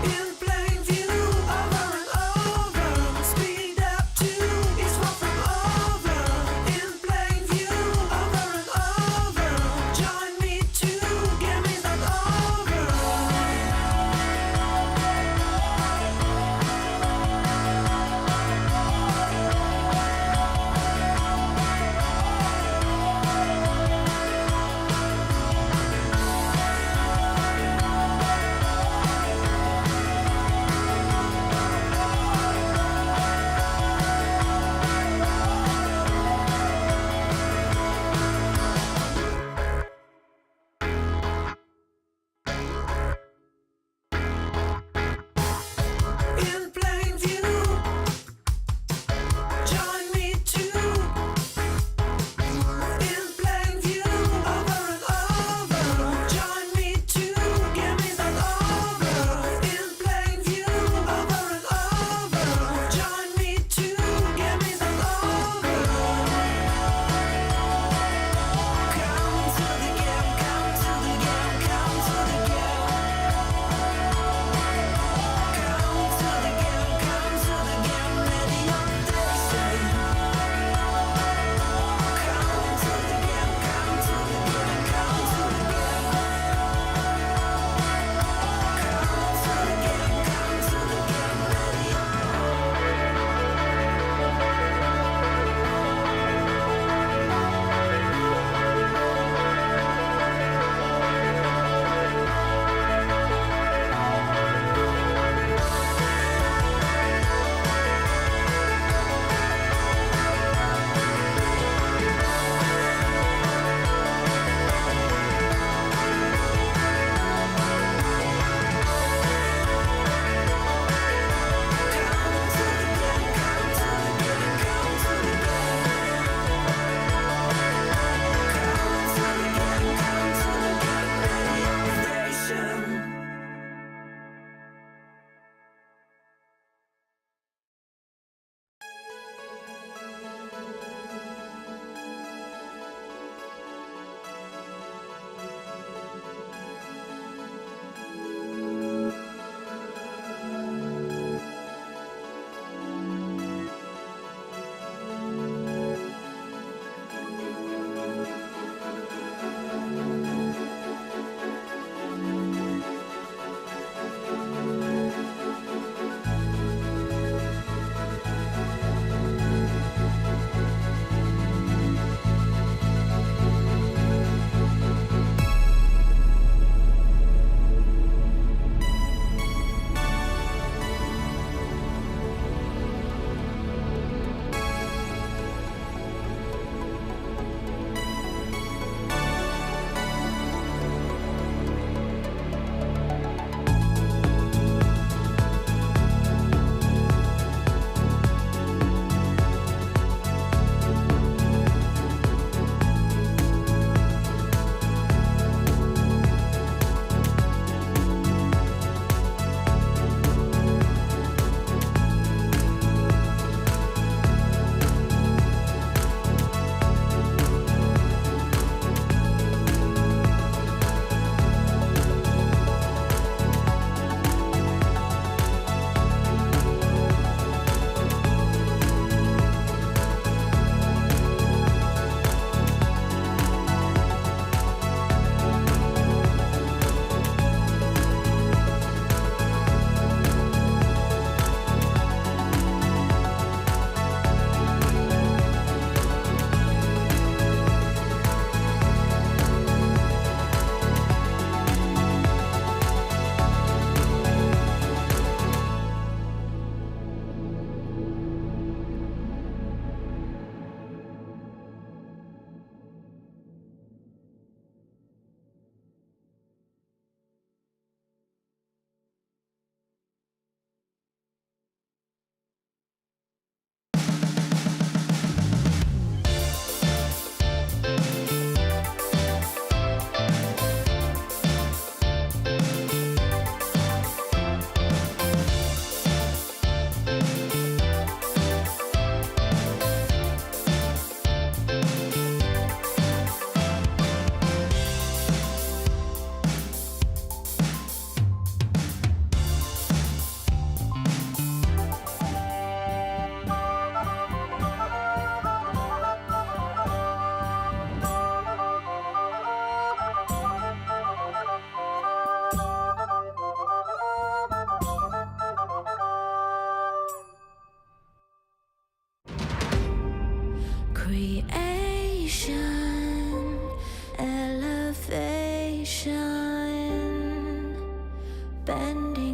In plain view, over and over. Speed up to is far from over. In plain view, over and over. Join me to game is not over.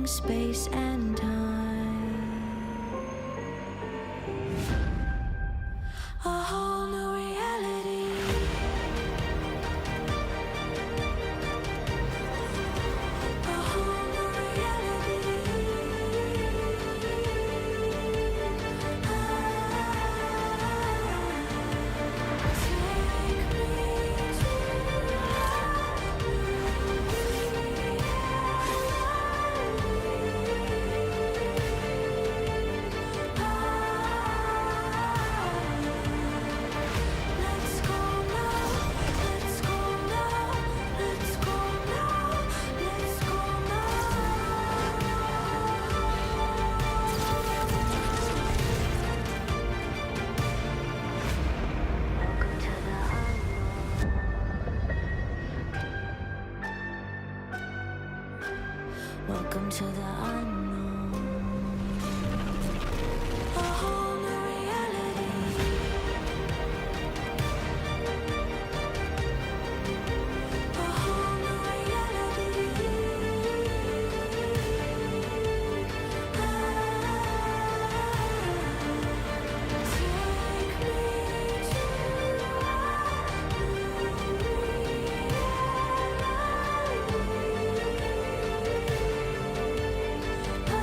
bridging space and time. A whole new reality. A whole new reality. Take me to let's go now, let's go now, let's go now, let's go now. Welcome to the unknown. A whole new reality. A whole new reality. Take me to a new reality.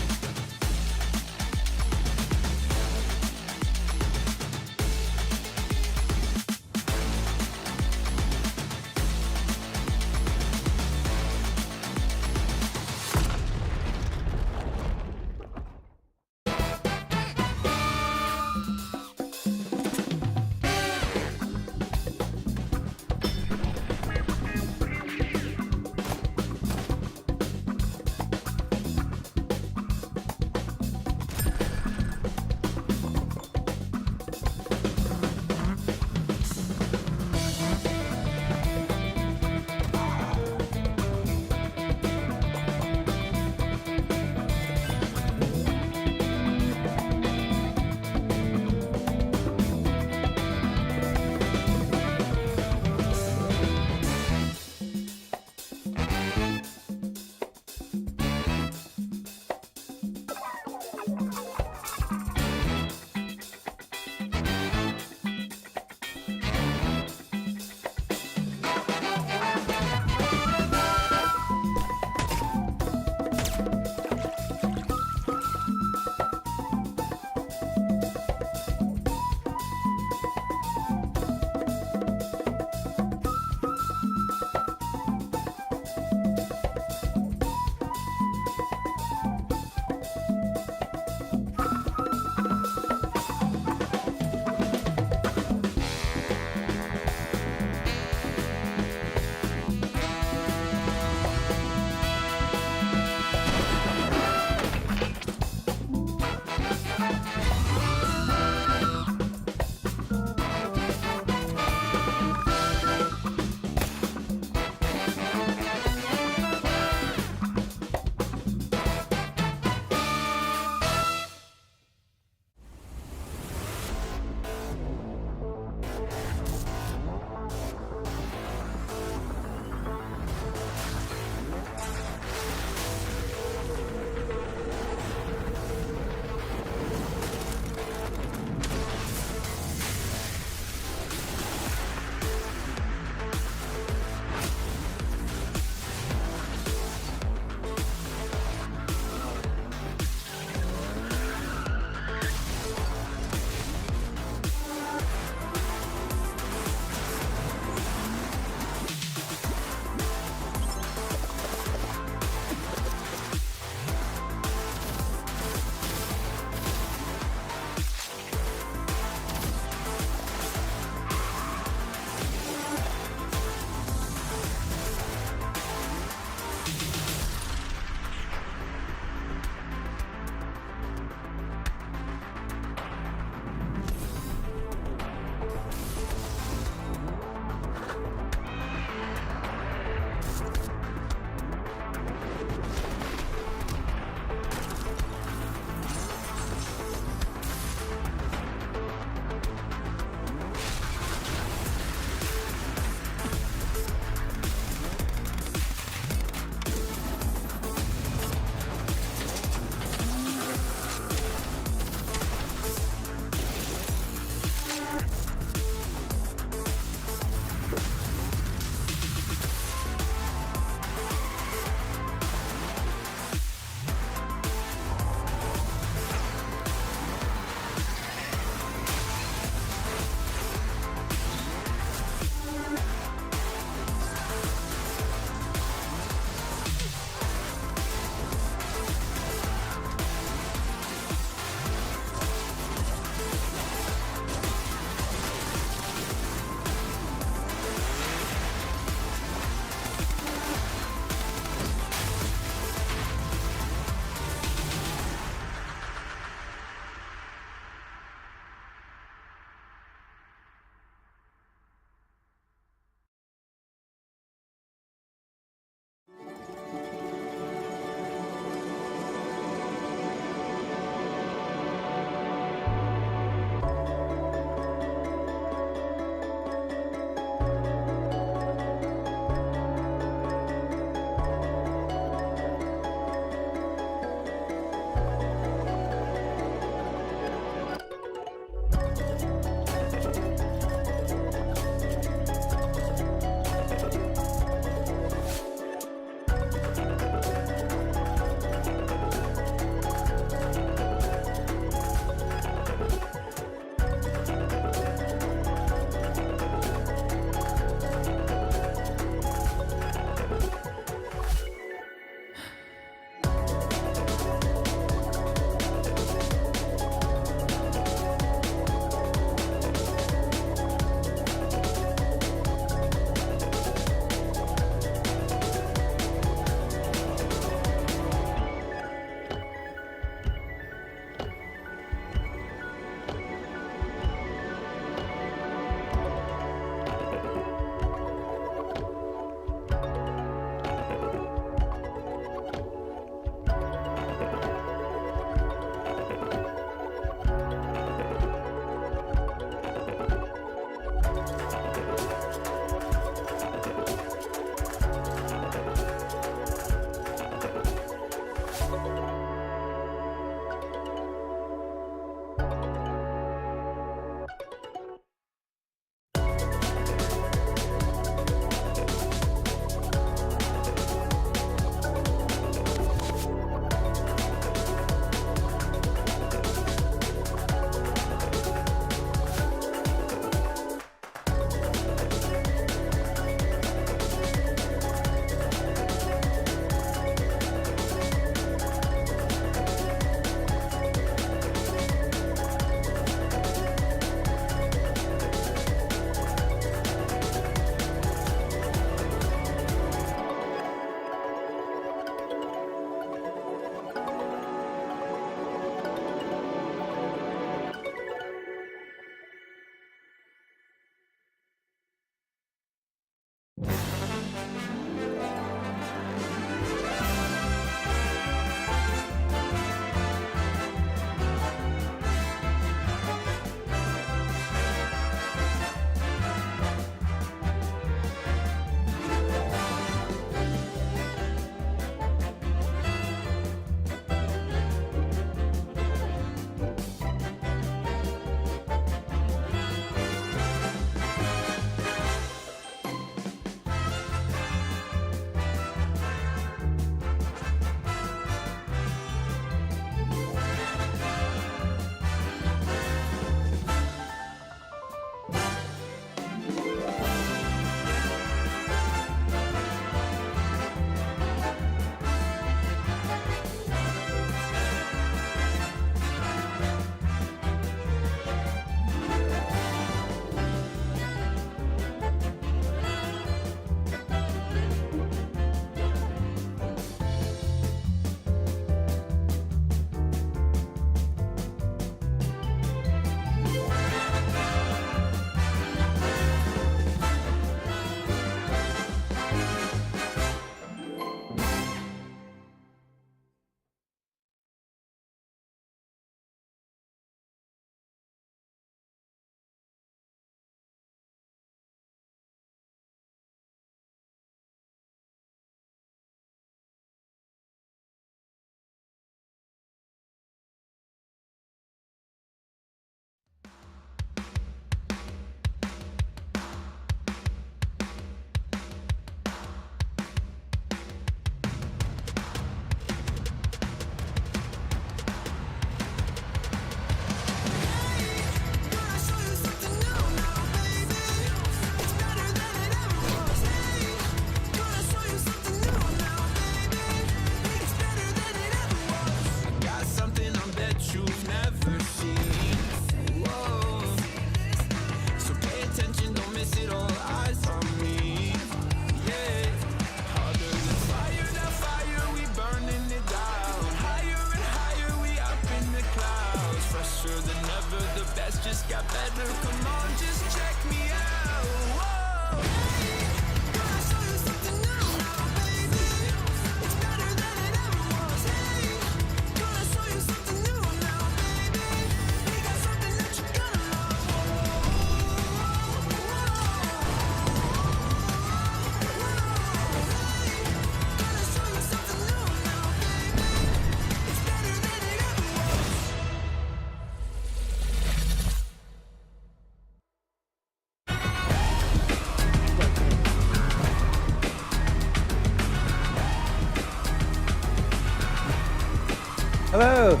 Hello.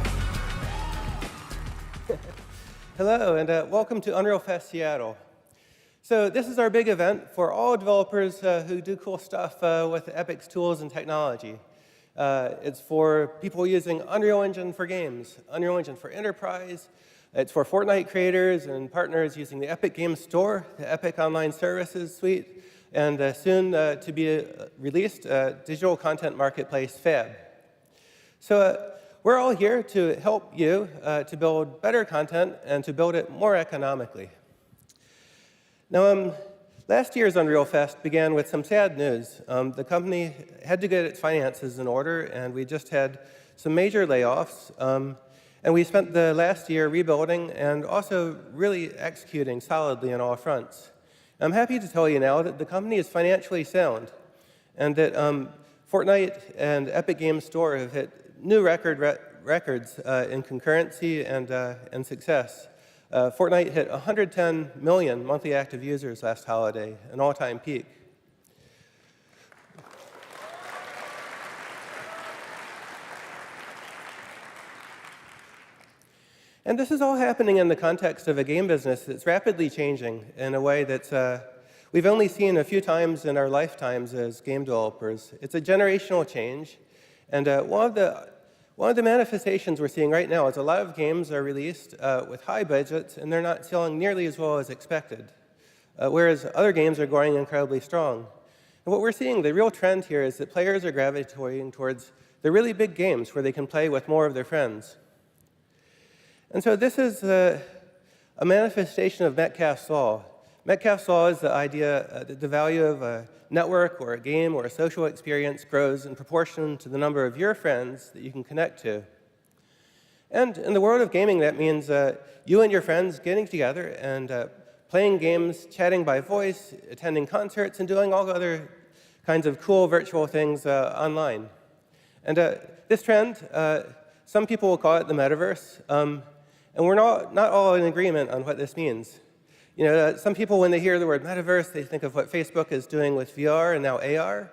Hello, and welcome to Unreal Fest Seattle. So this is our big event for all developers who do cool stuff with Epic's tools and technology. It's for people using Unreal Engine for games, Unreal Engine for enterprise. It's for Fortnite creators and partners using the Epic Games Store, the Epic Online Services Suite, and soon to be released digital content marketplace, Fab. So we're all here to help you to build better content and to build it more economically. Now, last year's Unreal Fest began with some sad news. The company had to get its finances in order, and we just had some major layoffs. And we spent the last year rebuilding and also really executing solidly on all fronts. I'm happy to tell you now that the company is financially sound, and that Fortnite and Epic Games Store have hit new records in concurrency and success. Fortnite hit 110 million monthly active users last holiday, an all-time peak. And this is all happening in the context of a game business that's rapidly changing in a way that we've only seen a few times in our lifetimes as game developers. It's a generational change, and one of the manifestations we're seeing right now is a lot of games are released with high budgets, and they're not selling nearly as well as expected, whereas other games are going incredibly strong. And what we're seeing, the real trend here, is that players are gravitating towards the really big games where they can play with more of their friends. And so this is a manifestation of Metcalfe's law. Metcalfe's law is the idea that the value of a network or a game or a social experience grows in proportion to the number of your friends that you can connect to. And in the world of gaming, that means you and your friends getting together and playing games, chatting by voice, attending concerts, and doing all other kinds of cool virtual things online. And this trend, some people will call it the metaverse, and we're not all in agreement on what this means. You know, some people, when they hear the word metaverse, they think of what Facebook is doing with VR and now AR.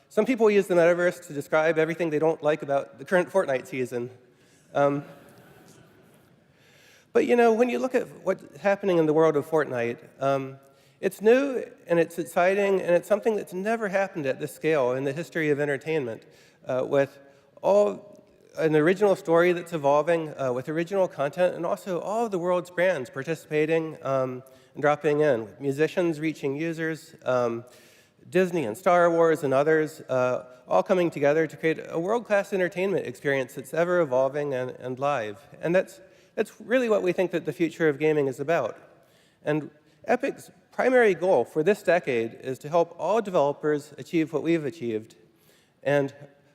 Some people use the metaverse to describe everything they don't like about the current Fortnite season. But you know, when you look at what's happening in the world of Fortnite, it's new and it's exciting and it's something that's never happened at this scale in the history of entertainment, with an original story that's evolving, with original content, and also all of the world's brands participating and dropping in, with musicians reaching users, Disney and Star Wars and others, all coming together to create a world-class entertainment experience that's ever evolving and live. And that's really what we think that the future of gaming is about. And Epic's primary goal for this decade is to help all developers achieve what we've achieved. And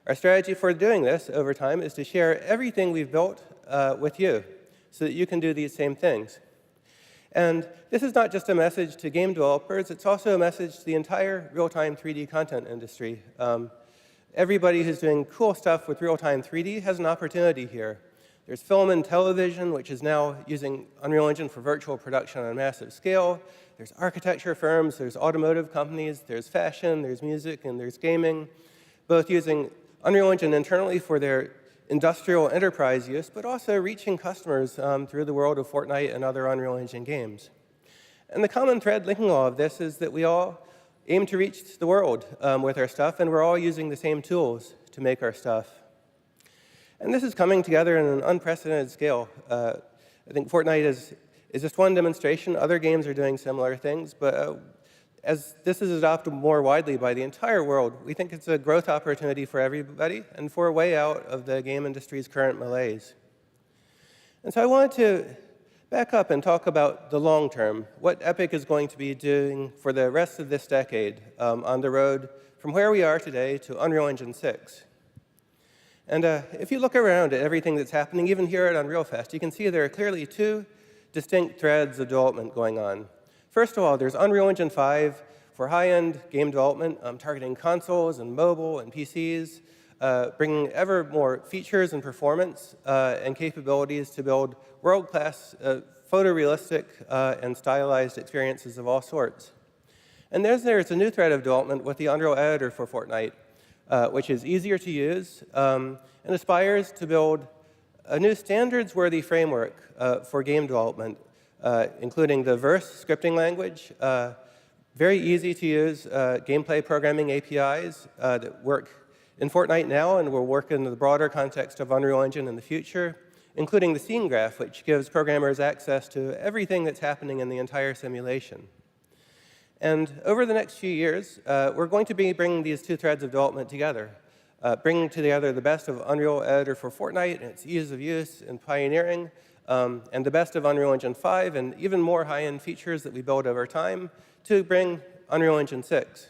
our strategy for doing this over time is to share everything we've built with you so that you can do these same things. And this is not just a message to game developers, it's also a message to the entire real-time 3D content industry. Everybody who's doing cool stuff with real-time 3D has an opportunity here. There's film and television, which is now using Unreal Engine for virtual production on a massive scale. There's architecture firms, there's automotive companies, there's fashion, there's music, and there's gaming, both using Unreal Engine internally for their industrial enterprise use, but also reaching customers through the world of Fortnite and other Unreal Engine games. And the common thread linking all of this is that we all aim to reach the world with our stuff, and we're all using the same tools to make our stuff. And this is coming together in an unprecedented scale. I think Fortnite is just one demonstration. Other games are doing similar things, but as this is adopted more widely by the entire world, we think it's a growth opportunity for everybody and for a way out of the game industry's current malaise. And so I wanted to back up and talk about the long term, what Epic is going to be doing for the rest of this decade on the road from where we are today to Unreal Engine 6. And if you look around at everything that's happening, even here at Unreal Fest, you can see there are clearly two distinct threads of development going on. First of all, there's Unreal Engine 5 for high-end game development, targeting consoles and mobile and PCs, bringing ever more features and performance and capabilities to build world-class photorealistic and stylized experiences of all sorts. And there's a new thread of development with the Unreal Editor for Fortnite, which is easier to use and aspires to build a new standards-worthy framework for game development, including the Verse scripting language, very easy to use gameplay programming APIs that work in Fortnite now and will work in the broader context of Unreal Engine in the future, including the scene graph, which gives programmers access to everything that's happening in the entire simulation. And over the next few years, we're going to be bringing these two threads of development together, bringing together the best of Unreal Editor for Fortnite and its ease of use and pioneering, and the best of Unreal Engine 5 and even more high-end features that we build over time to bring Unreal Engine 6.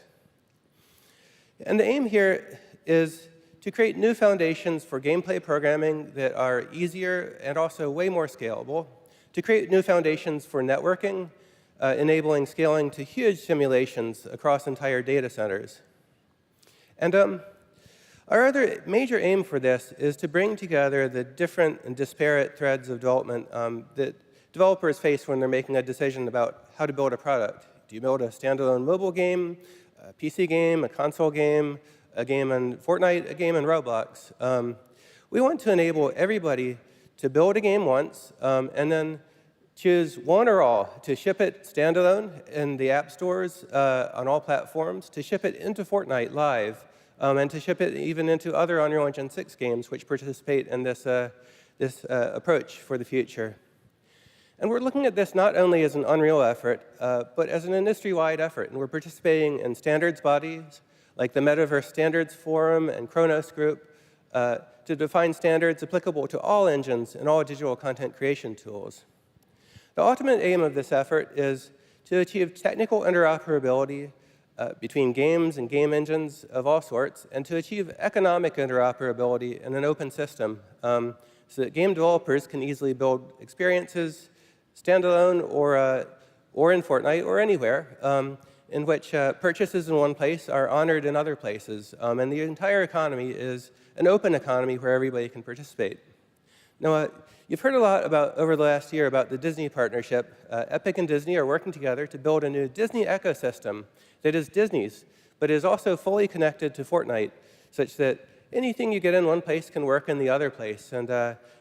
And the aim here is to create new foundations for gameplay programming that are easier and also way more scalable, to create new foundations for networking, enabling scaling to huge simulations across entire data centers. And our other major aim for this is to bring together the different and disparate threads of development that developers face when they're making a decision about how to build a product. Do you build a standalone mobile game, a PC game, a console game, a game in Fortnite, a game in Roblox? We want to enable everybody to build a game once and then choose one or all to ship it standalone in the app stores on all platforms, to ship it into Fortnite live, and to ship it even into other Unreal Engine 6 games which participate in this approach for the future. And we're looking at this not only as an Unreal effort, but as an industry-wide effort. And we're participating in standards bodies like the Metaverse Standards Forum and Kronos Group to define standards applicable to all engines and all digital content creation tools. The ultimate aim of this effort is to achieve technical interoperability between games and game engines of all sorts, and to achieve economic interoperability in an open system so that game developers can easily build experiences standalone or in Fortnite or anywhere in which purchases in one place are honored in other places. And the entire economy is an open economy where everybody can participate. Now, you've heard a lot over the last year about the Disney partnership. Epic and Disney are working together to build a new Disney ecosystem that is Disney's, but is also fully connected to Fortnite, such that anything you get in one place can work in the other place, and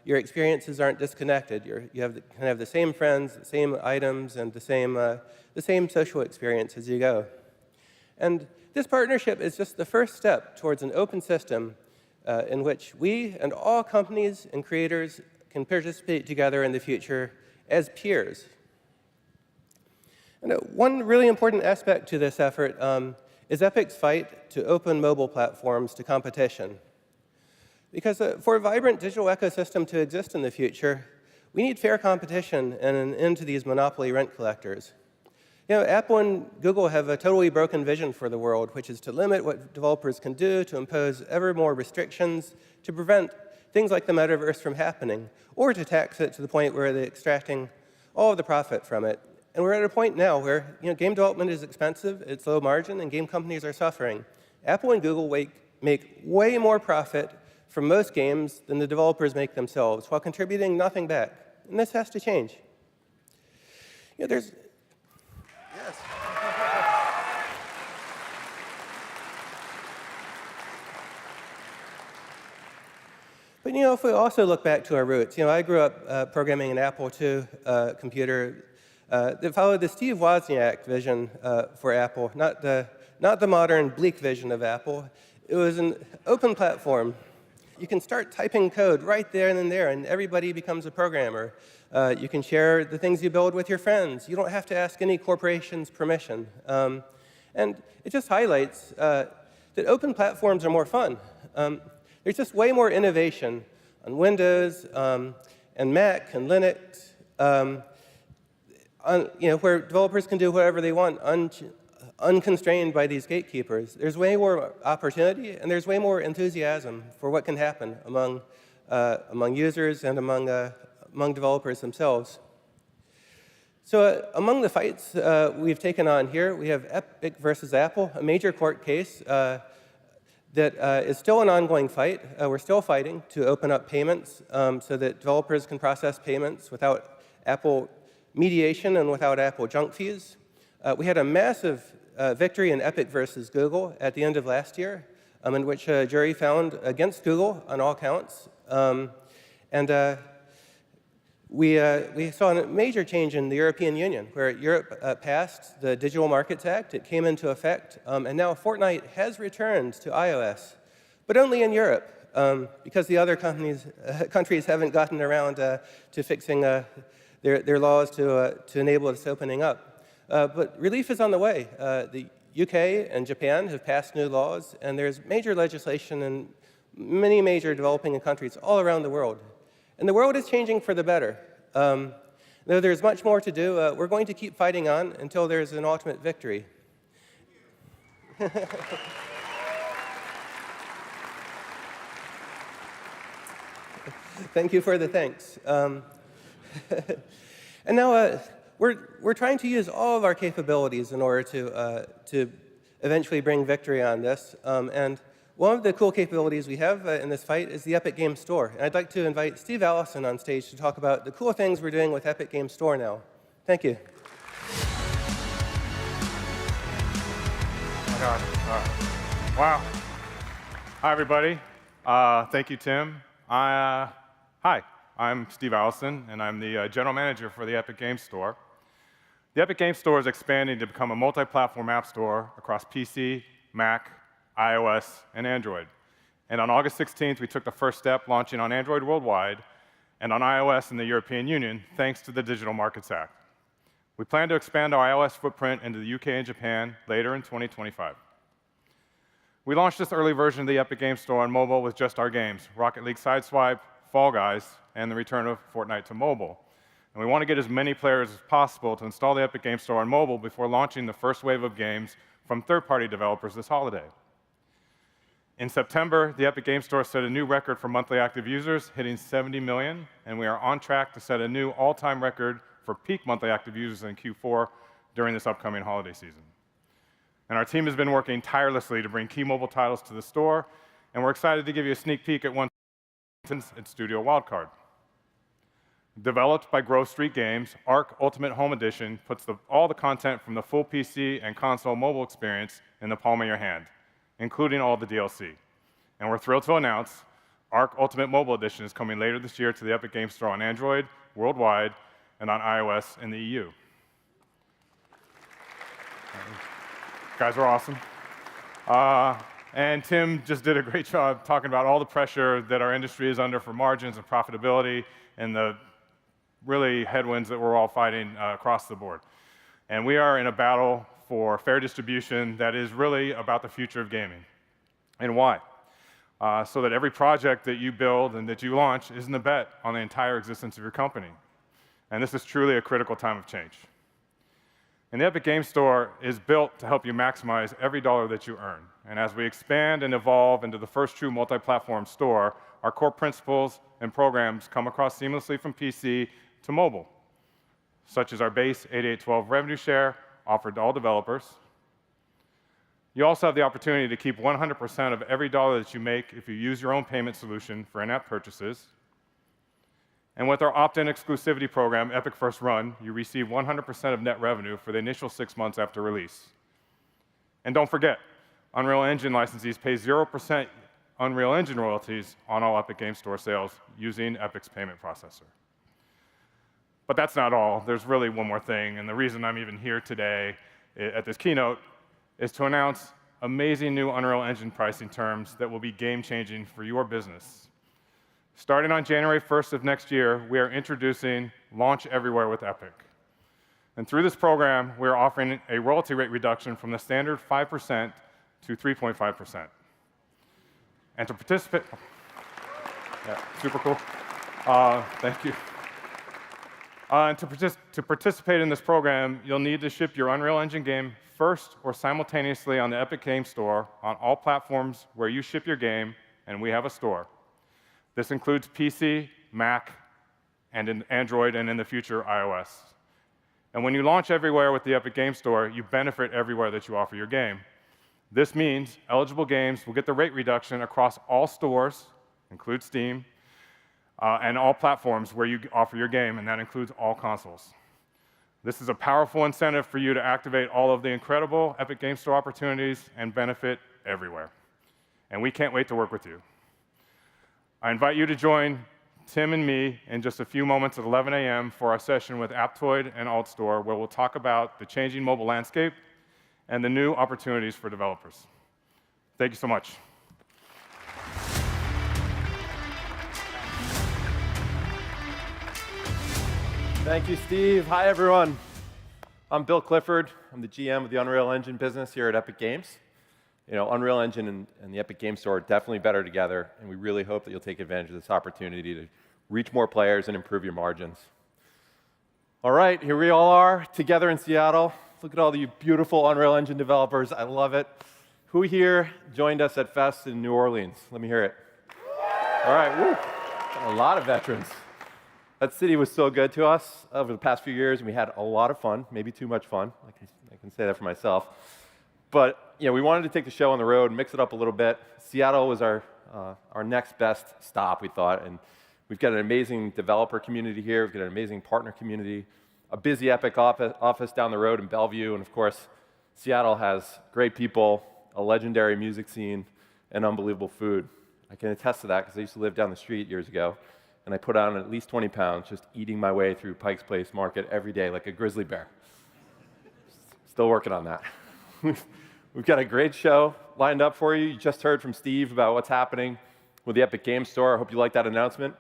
your experiences aren't disconnected. You can have the same friends, the same items, and the same social experience as you go. And this partnership is just the first step towards an open system in which we and all companies and creators can participate together in the future as peers. And one really important aspect to this effort is Epic's fight to open mobile platforms to competition. Because for a vibrant digital ecosystem to exist in the future, we need fair competition and an end to these monopoly rent collectors. You know, Apple and Google have a totally broken vision for the world, which is to limit what developers can do, to impose ever more restrictions, to prevent things like the metaverse from happening, or to tax it to the point where they're extracting all of the profit from it. And we're at a point now where game development is expensive, it's low margin, and game companies are suffering. Apple and Google make way more profit from most games than the developers make themselves, while contributing nothing back. And this has to change. There's... Yes. But if we also look back to our roots, I grew up programming an Apple II computer that followed the Steve Wozniak vision for Apple, not the modern bleak vision of Apple. It was an open platform. You can start typing code right there and there, and everybody becomes a programmer. You can share the things you build with your friends. You don't have to ask any corporation's permission. And it just highlights that open platforms are more fun. There's just way more innovation on Windows and Mac and Linux, where developers can do whatever they want, unconstrained by these gatekeepers. There's way more opportunity, and there's way more enthusiasm for what can happen among users and among developers themselves. So among the fights we've taken on here, we have Epic versus Apple, a major court case that is still an ongoing fight. We're still fighting to open up payments so that developers can process payments without Apple mediation and without Apple junk fees. We had a massive victory in Epic versus Google at the end of last year. in which a jury found against Google on all counts. And we saw a major change in the European Union, where Europe passed the Digital Markets Act. It came into effect, and now Fortnite has returned to iOS, but only in Europe, because the other countries haven't gotten around to fixing their laws to enable this opening up. But relief is on the way. The UK and Japan have passed new laws, and there's major legislation in many major developing countries all around the world. And the world is changing for the better. Though there's much more to do, we're going to keep fighting on until there's an ultimate victory. Thank you for the thanks. And now we're trying to use all of our capabilities in order to eventually bring victory on this. And one of the cool capabilities we have in this fight is the Epic Games Store. And I'd like to invite Steve Allison on stage to talk about the cool things we're doing with Epic Games Store now. Thank you. Oh my God. Wow. Hi, everybody. Thank you, Tim. Hi, I'm Steve Allison, and I'm the general manager for the Epic Games Store. The Epic Games Store is expanding to become a multi-platform app store across PC, Mac, iOS, and Android. And on August 16th, we took the first step, launching on Android worldwide and on iOS in the European Union, thanks to the Digital Markets Act. We plan to expand our iOS footprint into the UK and Japan later in 2025. We launched this early version of the Epic Games Store on mobile with just our games, Rocket League Sideswipe, Fall Guys, and the return of Fortnite to mobile. And we want to get as many players as possible to install the Epic Games Store on mobile before launching the first wave of games from third-party developers this holiday. In September, the Epic Games Store set a new record for monthly active users, hitting 70 million, and we are on track to set a new all-time record for peak monthly active users in Q4 during this upcoming holiday season. And our team has been working tirelessly to bring key mobile titles to the store, and we're excited to give you a sneak peek at one at Studio Wildcard. Developed by Grove Street Games, Arc Ultimate Home Edition puts all the content from the full PC and console mobile experience in the palm of your hand, including all the DLC. And we're thrilled to announce Arc Ultimate Mobile Edition is coming later this year to the Epic Games Store on Android, worldwide, and on iOS in the EU. You guys are awesome. And Tim just did a great job talking about all the pressure that our industry is under for margins and profitability and the really headwinds that we're all fighting across the board. And we are in a battle for fair distribution that is really about the future of gaming. And why? So that every project that you build and that you launch isn't a bet on the entire existence of your company. And this is truly a critical time of change. And the Epic Games Store is built to help you maximize every dollar that you earn. And as we expand and evolve into the first true multi-platform store, our core principles and programs come across seamlessly from PC to mobile, such as our base 8812 revenue share offered to all developers. You also have the opportunity to keep 100% of every dollar that you make if you use your own payment solution for in-app purchases. And with our opt-in exclusivity program, Epic First Run, you receive 100% of net revenue for the initial 6 months after release. And don't forget, Unreal Engine licensees pay 0% Unreal Engine royalties on all Epic Games Store sales using Epic's payment processor. But that's not all. There's really one more thing, and the reason I'm even here today at this keynote is to announce amazing new Unreal Engine pricing terms that will be game-changing for your business. Starting on January 1st of next year, we are introducing Launch Everywhere with Epic. And through this program, we are offering a royalty rate reduction from the standard 5% to 3.5%. And to participate, yeah, super cool. Thank you. And to participate in this program, you'll need to ship your Unreal Engine game first or simultaneously on the Epic Games Store on all platforms where you ship your game, and we have a store. This includes PC, Mac, and in Android, and in the future, iOS. And when you launch everywhere with the Epic Games Store, you benefit everywhere that you offer your game. This means eligible games will get the rate reduction across all stores, include Steam, and all platforms where you offer your game, and that includes all consoles. This is a powerful incentive for you to activate all of the incredible Epic Games Store opportunities and benefit everywhere. and we can't wait to work with you. I invite you to join Tim and me in just a few moments at 11 a.m. for our session with Aptoid and AltStore, where we'll talk about the changing mobile landscape and the new opportunities for developers. Thank you so much. Thank you, Steve. Hi, everyone. I'm Bill Clifford. I'm the GM of the Unreal Engine business here at Epic Games. You know, Unreal Engine and the Epic Games Store are definitely better together, and we really hope that you'll take advantage of this opportunity to reach more players and improve your margins. All right, here we all are together in Seattle. Look at all the beautiful Unreal Engine developers. I love it. Who here joined us at Fest in New Orleans? Let me hear it. All right, woo. A lot of veterans. That city was so good to us over the past few years, and we had a lot of fun, maybe too much fun. I can say that for myself. But you know, we wanted to take the show on the road, mix it up a little bit. Seattle was our next best stop, we thought, and we've got an amazing developer community here. We've got an amazing partner community, a busy Epic office down the road in Bellevue, and of course, Seattle has great people, a legendary music scene, and unbelievable food. I can attest to that because I used to live down the street years ago, and I put on at least 20 pounds just eating my way through Pike's Place Market every day like a grizzly bear. Still working on that. We've got a great show lined up for you. You just heard from Steve about what's happening with the Epic Games Store. I hope you like that announcement.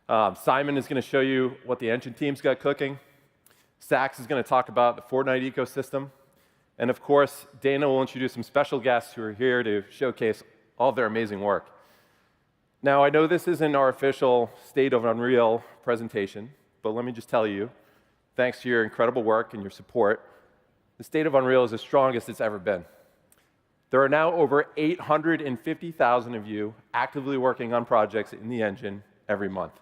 Simon is going to show you what the engine team's got cooking. Sax is going to talk about the Fortnite ecosystem. And of course, Dana will introduce some special guests who are here to showcase all of their amazing work. Now, I know this isn't our official State of Unreal presentation, but let me just tell you, thanks to your incredible work and your support, the State of Unreal is the strongest it's ever been. There are now over 850,000 of you actively working on projects in the engine every month.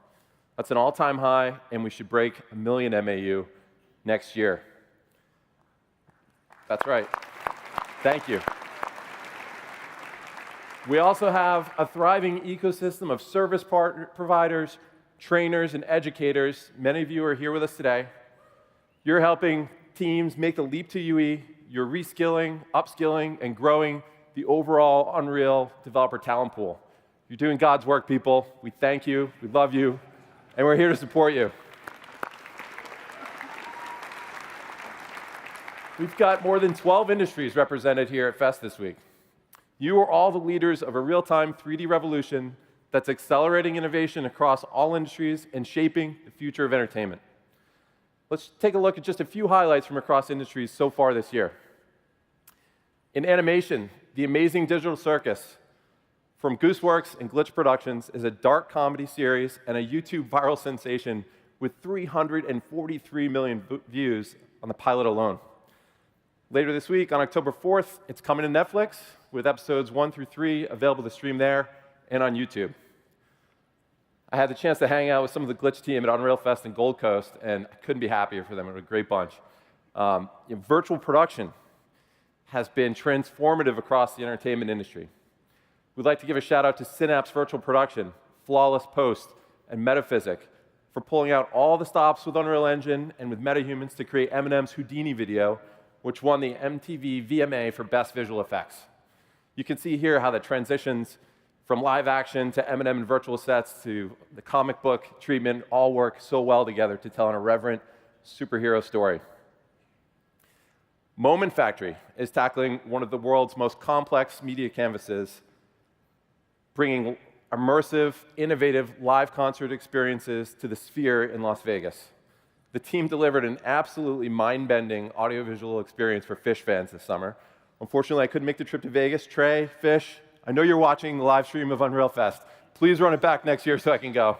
That's an all-time high, and we should break 1 million MAU next year. That's right. Thank you. We also have a thriving ecosystem of service providers, trainers, and educators. Many of you are here with us today. You're helping teams make the leap to UE. You're reskilling, upskilling, and growing the overall Unreal developer talent pool. You're doing God's work, people. We thank you, we love you, and we're here to support you. We've got more than 12 industries represented here at Fest this week. You are all the leaders of a real-time 3D revolution that's accelerating innovation across all industries and shaping the future of entertainment. Let's take a look at just a few highlights from across industries so far this year. In animation, The Amazing Digital Circus from Gooseworks and Glitch Productions is a dark comedy series and a YouTube viral sensation with 343 million views on the pilot alone. Later this week, on October 4th, it's coming to Netflix with episodes 1 through 3 available to stream there and on YouTube. I had the chance to hang out with some of the Glitch team at Unreal Fest in Gold Coast, and I couldn't be happier for them. It was a great bunch. Virtual production has been transformative across the entertainment industry. We'd like to give a shout out to Synapse Virtual Production, Flawless Post, and Metaphysic for pulling out all the stops with Unreal Engine and with MetaHumans to create Eminem's Houdini video, which won the MTV VMA for Best Visual Effects. You can see here how that transitions from live action to Eminem and virtual sets to the comic book treatment all work so well together to tell an irreverent superhero story. Moment Factory is tackling one of the world's most complex media canvases, bringing immersive, innovative live concert experiences to the Sphere in Las Vegas. The team delivered an absolutely mind-bending audiovisual experience for Phish fans this summer. Unfortunately, I couldn't make the trip to Vegas. Trey, Phish, I know you're watching the live stream of Unreal Fest. Please run it back next year so I can go.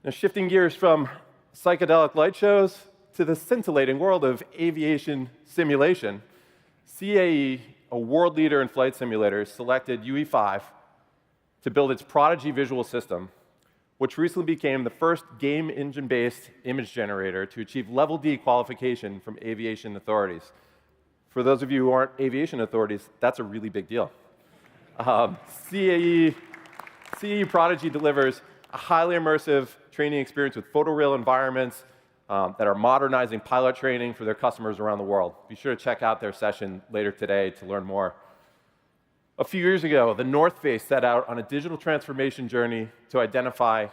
Now, shifting gears from psychedelic light shows to the scintillating world of aviation simulation, CAE, a world leader in flight simulators, selected UE5 to build its Prodigy visual system, which recently became the first game engine-based image generator to achieve Level D qualification from aviation authorities. For those of you who aren't aviation authorities, that's a really big deal. CAE Prodigy delivers a highly immersive training experience with photoreal environments that are modernizing pilot training for their customers around the world. Be sure to check out their session later today to learn more. A few years ago, the North Face set out on a digital transformation journey to identify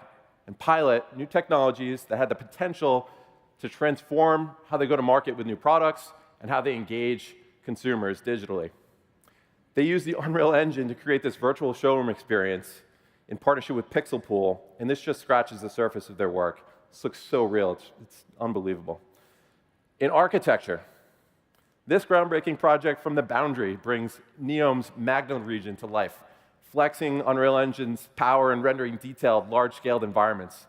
and pilot new technologies that had the potential to transform how they go to market with new products and how they engage consumers digitally. They used the Unreal Engine to create this virtual showroom experience in partnership with Pixel Pool, and this just scratches the surface of their work. This looks so real, it's unbelievable. In architecture, this groundbreaking project from the Boundary brings Neom's Magna region to life, flexing Unreal Engine's power and rendering detailed, large-scaled environments.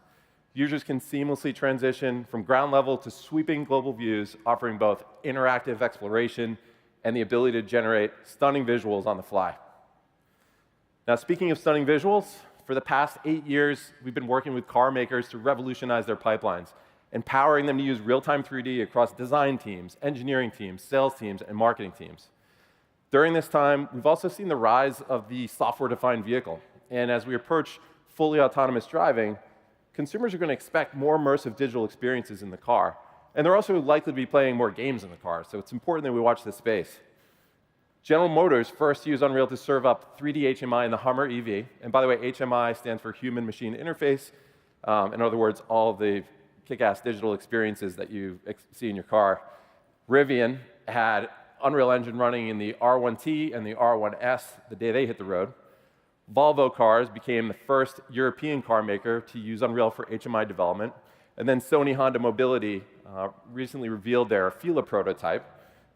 Users can seamlessly transition from ground level to sweeping global views, offering both interactive exploration and the ability to generate stunning visuals on the fly. Now, speaking of stunning visuals, for the past 8 years, we've been working with car makers to revolutionize their pipelines, empowering them to use real-time 3D across design teams, engineering teams, sales teams, and marketing teams. During this time, we've also seen the rise of the software-defined vehicle. And as we approach fully autonomous driving, consumers are going to expect more immersive digital experiences in the car. And they're also likely to be playing more games in the car, so it's important that we watch this space. General Motors first used Unreal to serve up 3D HMI in the Hummer EV. And by the way, HMI stands for Human-Machine Interface. In other words, all the kick-ass digital experiences that you see in your car. Rivian had Unreal Engine running in the R1T and the R1S the day they hit the road. Volvo Cars became the first European car maker to use Unreal for HMI development. And then Sony Honda Mobility recently revealed their Fila prototype,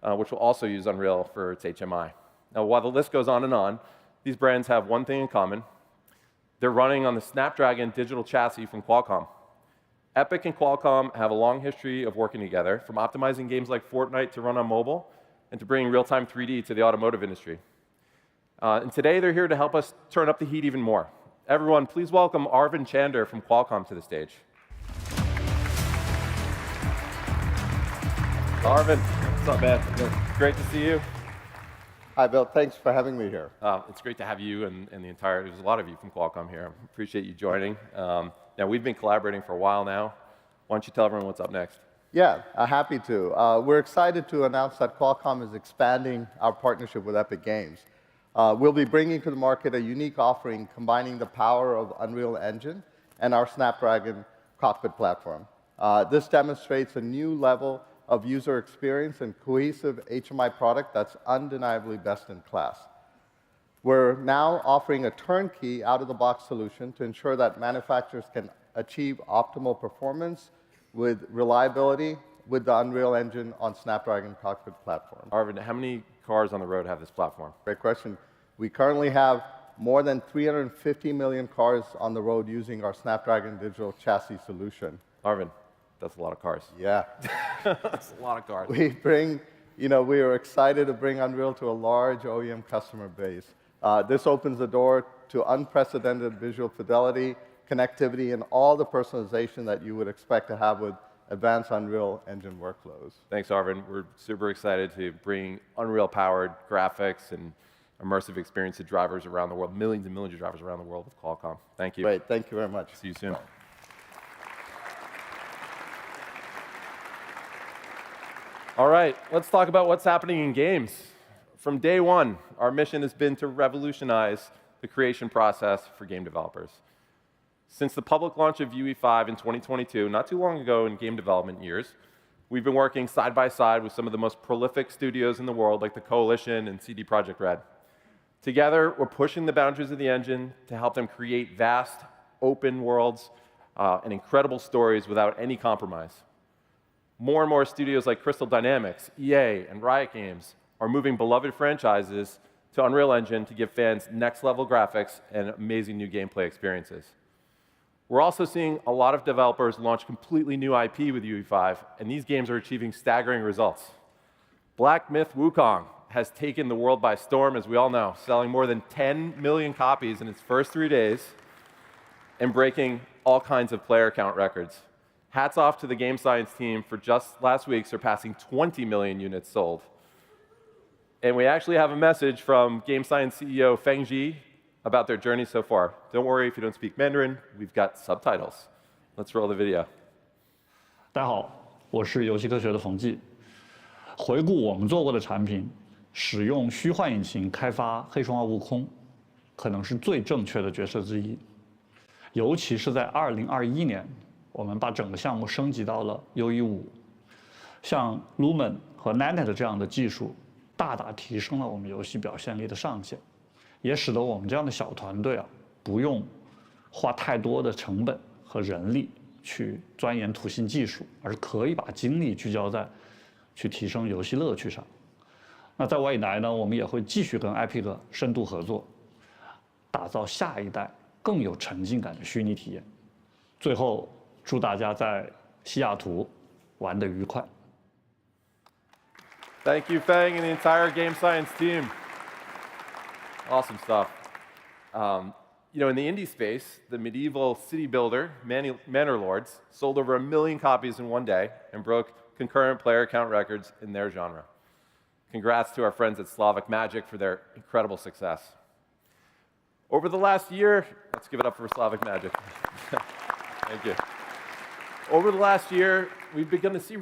which will also use Unreal for its HMI. Now, while the list goes on, these brands have one thing in common. They're running on the Snapdragon digital chassis from Qualcomm. Epic and Qualcomm have a long history of working together, from optimizing games like Fortnite to run on mobile, and to bringing real-time 3D to the automotive industry. And today, they're here to help us turn up the heat even more. Everyone, please welcome Arvind Chander from Qualcomm to the stage. Arvind, what's up, man? Great to see you. Hi, Bill. Thanks for having me here. It's great to have you and the entire, there's a lot of you from Qualcomm here. Appreciate you joining. Now, we've been collaborating for a while now. Why don't you tell everyone what's up next? Yeah, happy to. We're excited to announce that Qualcomm is expanding our partnership with Epic Games. We'll be bringing to the market a unique offering combining the power of Unreal Engine and our Snapdragon cockpit platform. This demonstrates a new level of user experience and cohesive HMI product that's undeniably best in class. We're now offering a turnkey out-of-the-box solution to ensure that manufacturers can achieve optimal performance with reliability with the Unreal Engine on Snapdragon cockpit platform. Arvind, how many cars on the road have this platform? Great question. We currently have more than 350 million cars on the road using our Snapdragon digital chassis solution. Arvind, that's a lot of cars. Yeah. That's a lot of cars. We are excited to bring Unreal to a large OEM customer base. This opens the door to unprecedented visual fidelity, connectivity, and all the personalization that you would expect to have with advanced Unreal Engine workflows. Thanks, Arvind. We're super excited to bring Unreal-powered graphics and immersive experience to drivers around the world, millions and millions of drivers around the world with Qualcomm. Thank you. Great. Thank you very much. See you soon. All right, let's talk about what's happening in games. From day one, our mission has been to revolutionize the creation process for game developers. Since the public launch of UE5 in 2022, not too long ago in game development years, we've been working side by side with some of the most prolific studios in the world, like the Coalition and CD Projekt Red. Together, we're pushing the boundaries of the engine to help them create vast, open worlds and incredible stories without any compromise. More and more studios like Crystal Dynamics, EA, and Riot Games are moving beloved franchises to Unreal Engine to give fans next-level graphics and amazing new gameplay experiences. We're also seeing a lot of developers launch completely new IP with UE5, and these games are achieving staggering results. Black Myth Wukong has taken the world by storm, as we all know, selling more than 10 million copies in its first 3 days and breaking all kinds of player count records. Hats off to the game science team for just last week surpassing 20 million units sold. And we actually have a message from game science CEO Feng Ji about their journey so far. Don't worry if you don't speak Mandarin, we've got subtitles. Let's roll the video. 大家好，我是游戏科学的冯骥。回顾我们做过的产品，使用虚幻引擎开发《黑神话：悟空》，可能是最正确的决策之一。尤其是在2021年，我们把整个项目升级到了 UE5，像 Lumen 和 Nanite 这样的技术，大大提升了我们游戏表现力的上限，也使得我们这样的小团队不用花太多的成本和人力去钻研图形技术，而可以把精力聚焦在去提升游戏乐趣上。那在未来呢，我们也会继续跟 Epic 深度合作，打造下一代更有沉浸感的虚拟体验。最后，祝大家在西雅图玩得愉快。Thank you, Feng, and the entire Game Science team. Awesome stuff. In the indie space, the medieval city builder, Manor Lords, sold over 1 million copies in one day and broke concurrent player count records in their genre. Congrats to our friends at Slavic Magic for their incredible success. Over the last year, let's give it up for Slavic Magic. Thank you. Over the last year, we've begun to see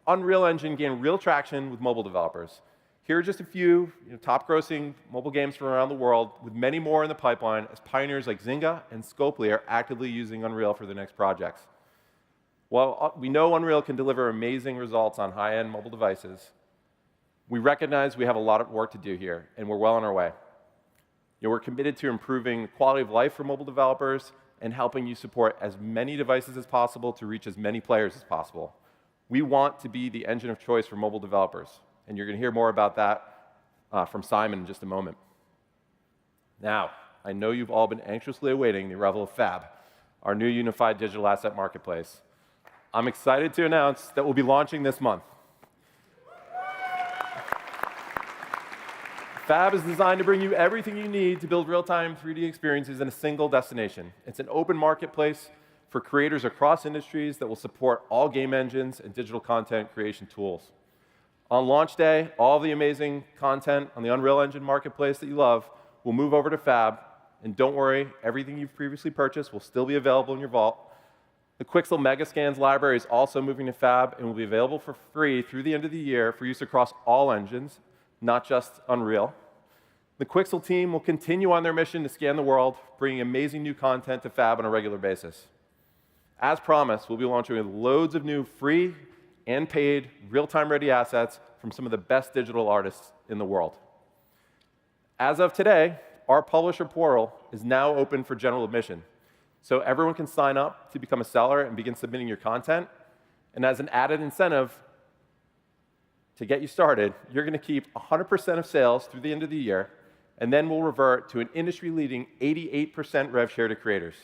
Unreal Engine gain real traction with mobile developers. Here are just a few top-grossing mobile games from around the world, with many more in the pipeline as pioneers like Zynga and Scopely are actively using Unreal for their next projects. While we know Unreal can deliver amazing results on high-end mobile devices, we recognize we have a lot of work to do here, and we're well on our way. We're committed to improving the quality of life for mobile developers and helping you support as many devices as possible to reach as many players as possible. We want to be the engine of choice for mobile developers, and you're going to hear more about that from Simon in just a moment. Now, I know you've all been anxiously awaiting the arrival of Fab, our new unified digital asset marketplace. I'm excited to announce that we'll be launching this month. Fab is designed to bring you everything you need to build real-time 3D experiences in a single destination. It's an open marketplace for creators across industries that will support all game engines and digital content creation tools. On launch day, all the amazing content on the Unreal Engine marketplace that you love will move over to Fab. And don't worry, everything you've previously purchased will still be available in your vault. The Quixel Megascans library is also moving to Fab and will be available for free through the end of the year for use across all engines, not just Unreal. The Quixel team will continue on their mission to scan the world, bringing amazing new content to Fab on a regular basis. As promised, we'll be launching with loads of new free and paid real-time ready assets from some of the best digital artists in the world. As of today, our publisher portal is now open for general admission, so everyone can sign up to become a seller and begin submitting your content. And as an added incentive to get you started, you're going to keep 100% of sales through the end of the year, and then we'll revert to an industry-leading 88% rev share to creators.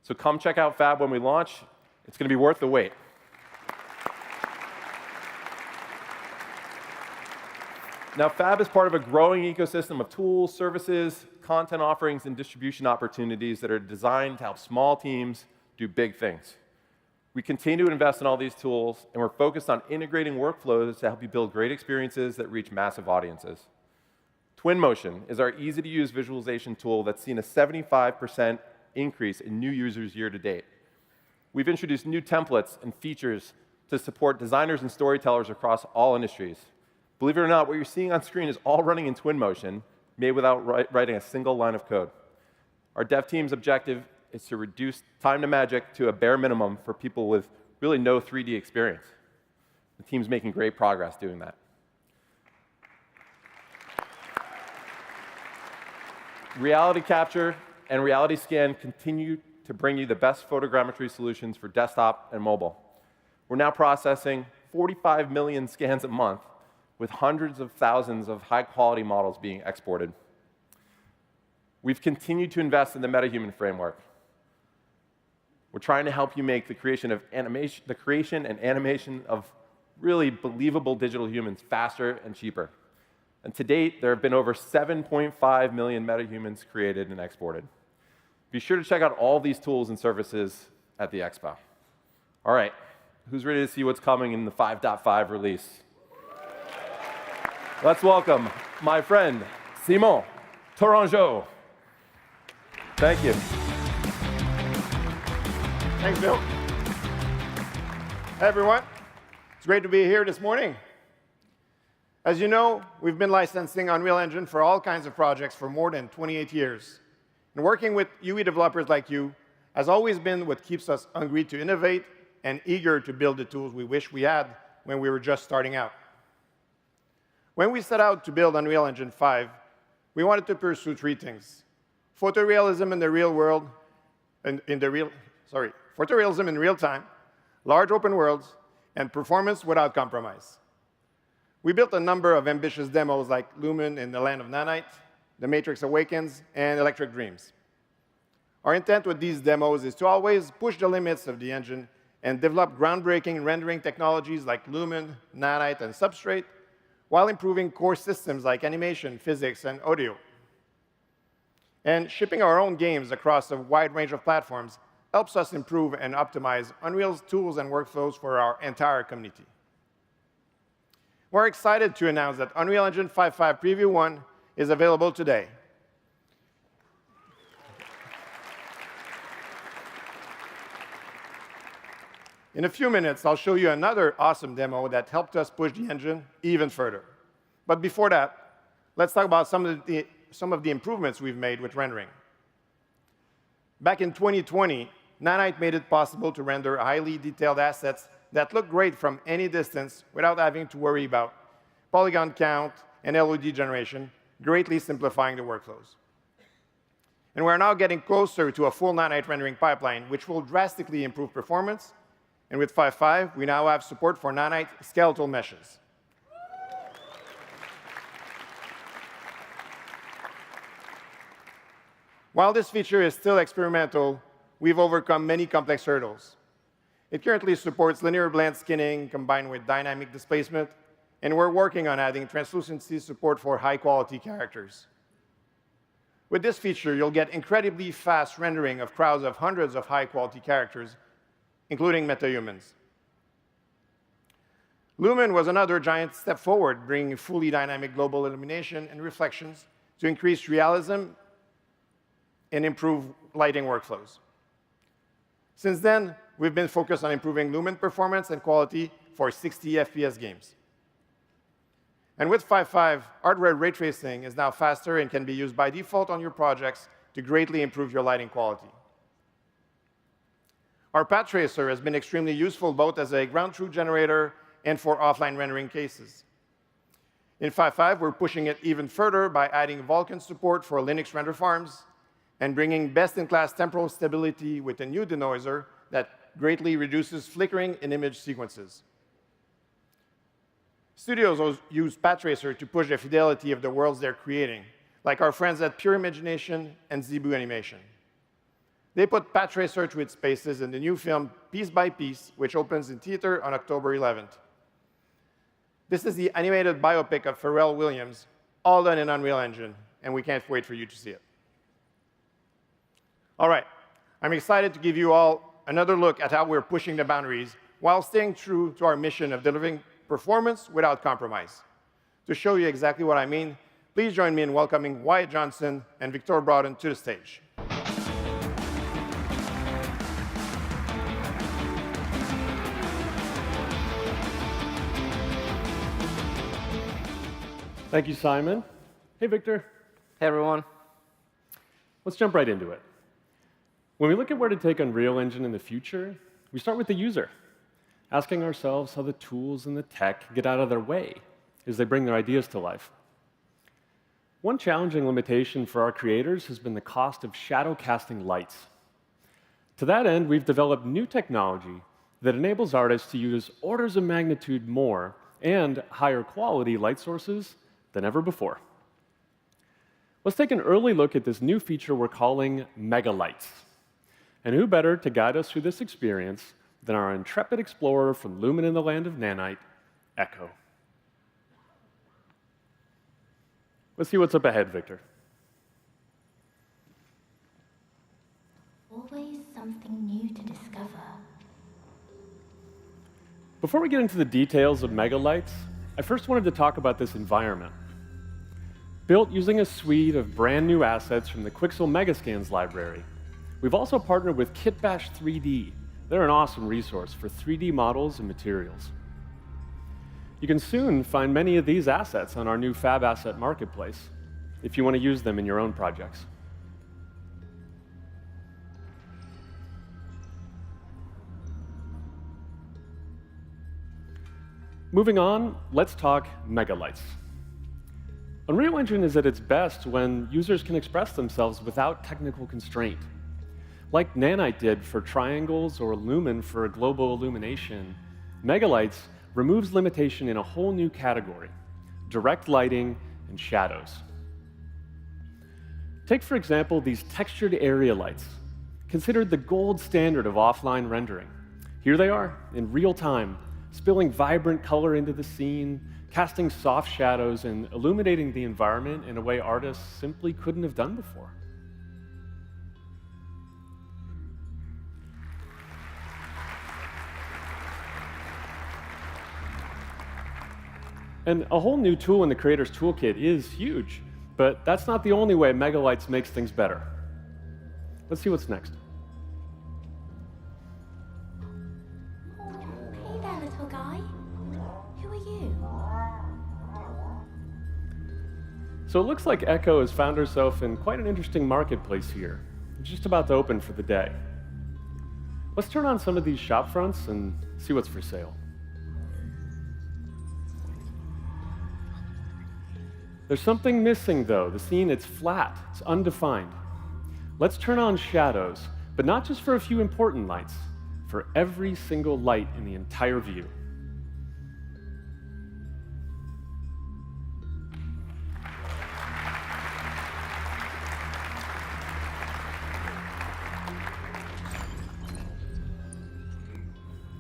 So come check out Fab when we launch. It's going to be worth the wait. Now, Fab is part of a growing ecosystem of tools, services, content offerings, and distribution opportunities that are designed to help small teams do big things. We continue to invest in all these tools, and we're focused on integrating workflows to help you build great experiences that reach massive audiences. Twinmotion is our easy-to-use visualization tool that's seen a 75% increase in new users year to date. We've introduced new templates and features to support designers and storytellers across all industries. Believe it or not, what you're seeing on screen is all running in Twinmotion, made without writing a single line of code. Our dev team's objective is to reduce time to magic to a bare minimum for people with really no 3D experience. The team's making great progress doing that. Reality capture and reality scan continue to bring you the best photogrammetry solutions for desktop and mobile. We're now processing 45 million scans a month, with hundreds of thousands of high-quality models being exported. We've continued to invest in the MetaHuman framework. We're trying to help you make the creation and animation of really believable digital humans faster and cheaper. And to date, there have been over 7.5 million MetaHumans created and exported. Be sure to check out all these tools and services at the Expo. All right, who's ready to see what's coming in the 5.5 release? Let's welcome my friend, Simon Tourangeau. Thank you. Thanks, Bill. Hey, everyone. It's great to be here this morning. As you know, we've been licensing Unreal Engine for all kinds of projects for more than 28 years. And working with UE developers like you has always been what keeps us hungry to innovate and eager to build the tools we wish we had when we were just starting out. When we set out to build Unreal Engine 5, we wanted to pursue three things: photorealism in the real world, photorealism in real time, large open worlds, and performance without compromise. We built a number of ambitious demos like Lumen in the Land of Nanite, The Matrix Awakens, and Electric Dreams. Our intent with these demos is to always push the limits of the engine and develop groundbreaking rendering technologies like Lumen, Nanite, and Substrate, while improving core systems like animation, physics, and audio. And shipping our own games across a wide range of platforms helps us improve and optimize Unreal's tools and workflows for our entire community. We're excited to announce that Unreal Engine 5.5 Preview 1 is available today. In a few minutes, I'll show you another awesome demo that helped us push the engine even further. But before that, let's talk about some of the improvements we've made with rendering. Back in 2020, Nanite made it possible to render highly detailed assets that look great from any distance without having to worry about polygon count and LOD generation, greatly simplifying the workflows. And we're now getting closer to a full Nanite rendering pipeline, which will drastically improve performance. And with 5.5, we now have support for Nanite skeletal meshes. While this feature is still experimental, we've overcome many complex hurdles. It currently supports linear blend skinning combined with dynamic displacement, and we're working on adding translucency support for high-quality characters. With this feature, you'll get incredibly fast rendering of crowds of hundreds of high-quality characters, including metahumans. Lumen was another giant step forward, bringing fully dynamic global illumination and reflections to increase realism and improve lighting workflows. Since then, we've been focused on improving Lumen performance and quality for 60 FPS games. And with 5.5, hardware ray tracing is now faster and can be used by default on your projects to greatly improve your lighting quality. Our path tracer has been extremely useful both as a ground truth generator and for offline rendering cases. In 5.5, we're pushing it even further by adding Vulkan support for Linux render farms and bringing best-in-class temporal stability with a new denoiser that greatly reduces flickering in image sequences. Studios use path tracer to push the fidelity of the worlds they're creating, like our friends at Pure Imagination and Zebu Animation. They put path tracer to its paces in the new film Piece by Piece, which opens in theater on October 11th. This is the animated biopic of Pharrell Williams, all done in Unreal Engine, and we can't wait for you to see it. All right, I'm excited to give you all another look at how we're pushing the boundaries while staying true to our mission of delivering performance without compromise. To show you exactly what I mean, please join me in welcoming Wyatt Johnson and Victor Broughton to the stage. Thank you, Simon. Hey, Victor. Hey, everyone. Let's jump right into it. When we look at where to take Unreal Engine in the future, we start with the user, asking ourselves how the tools and the tech get out of their way as they bring their ideas to life. One challenging limitation for our creators has been the cost of shadow casting lights. To that end, we've developed new technology that enables artists to use orders of magnitude more and higher quality light sources than ever before. Let's take an early look at this new feature we're calling Mega Lights. And who better to guide us through this experience than our intrepid explorer from Lumen in the Land of Nanite, Echo. Let's see what's up ahead, Victor. Always something new to discover. Before we get into the details of Mega Lights, I first wanted to talk about this environment. Built using a suite of brand new assets from the Quixel Megascans library, we've also partnered with Kitbash 3D. They're an awesome resource for 3D models and materials. You can soon find many of these assets on our new Fab Asset Marketplace if you want to use them in your own projects. Moving on, let's talk megalights. Unreal Engine is at its best when users can express themselves without technical constraint. Like Nanite did for triangles or Lumen for global illumination, megalights removes limitation in a whole new category: direct lighting and shadows. Take, for example, these textured area lights, considered the gold standard of offline rendering. Here they are, in real time, spilling vibrant color into the scene, casting soft shadows, and illuminating the environment in a way artists simply couldn't have done before. And a whole new tool in the Creator's Toolkit is huge, but that's not the only way megalights makes things better. Let's see what's next. Hey there, little guy. Who are you? So it looks like Echo has found herself in quite an interesting marketplace here. It's just about to open for the day. Let's turn on some of these shop fronts and see what's for sale. There's something missing, though. The scene, it's flat, it's undefined. Let's turn on shadows, but not just for a few important lights, for every single light in the entire view.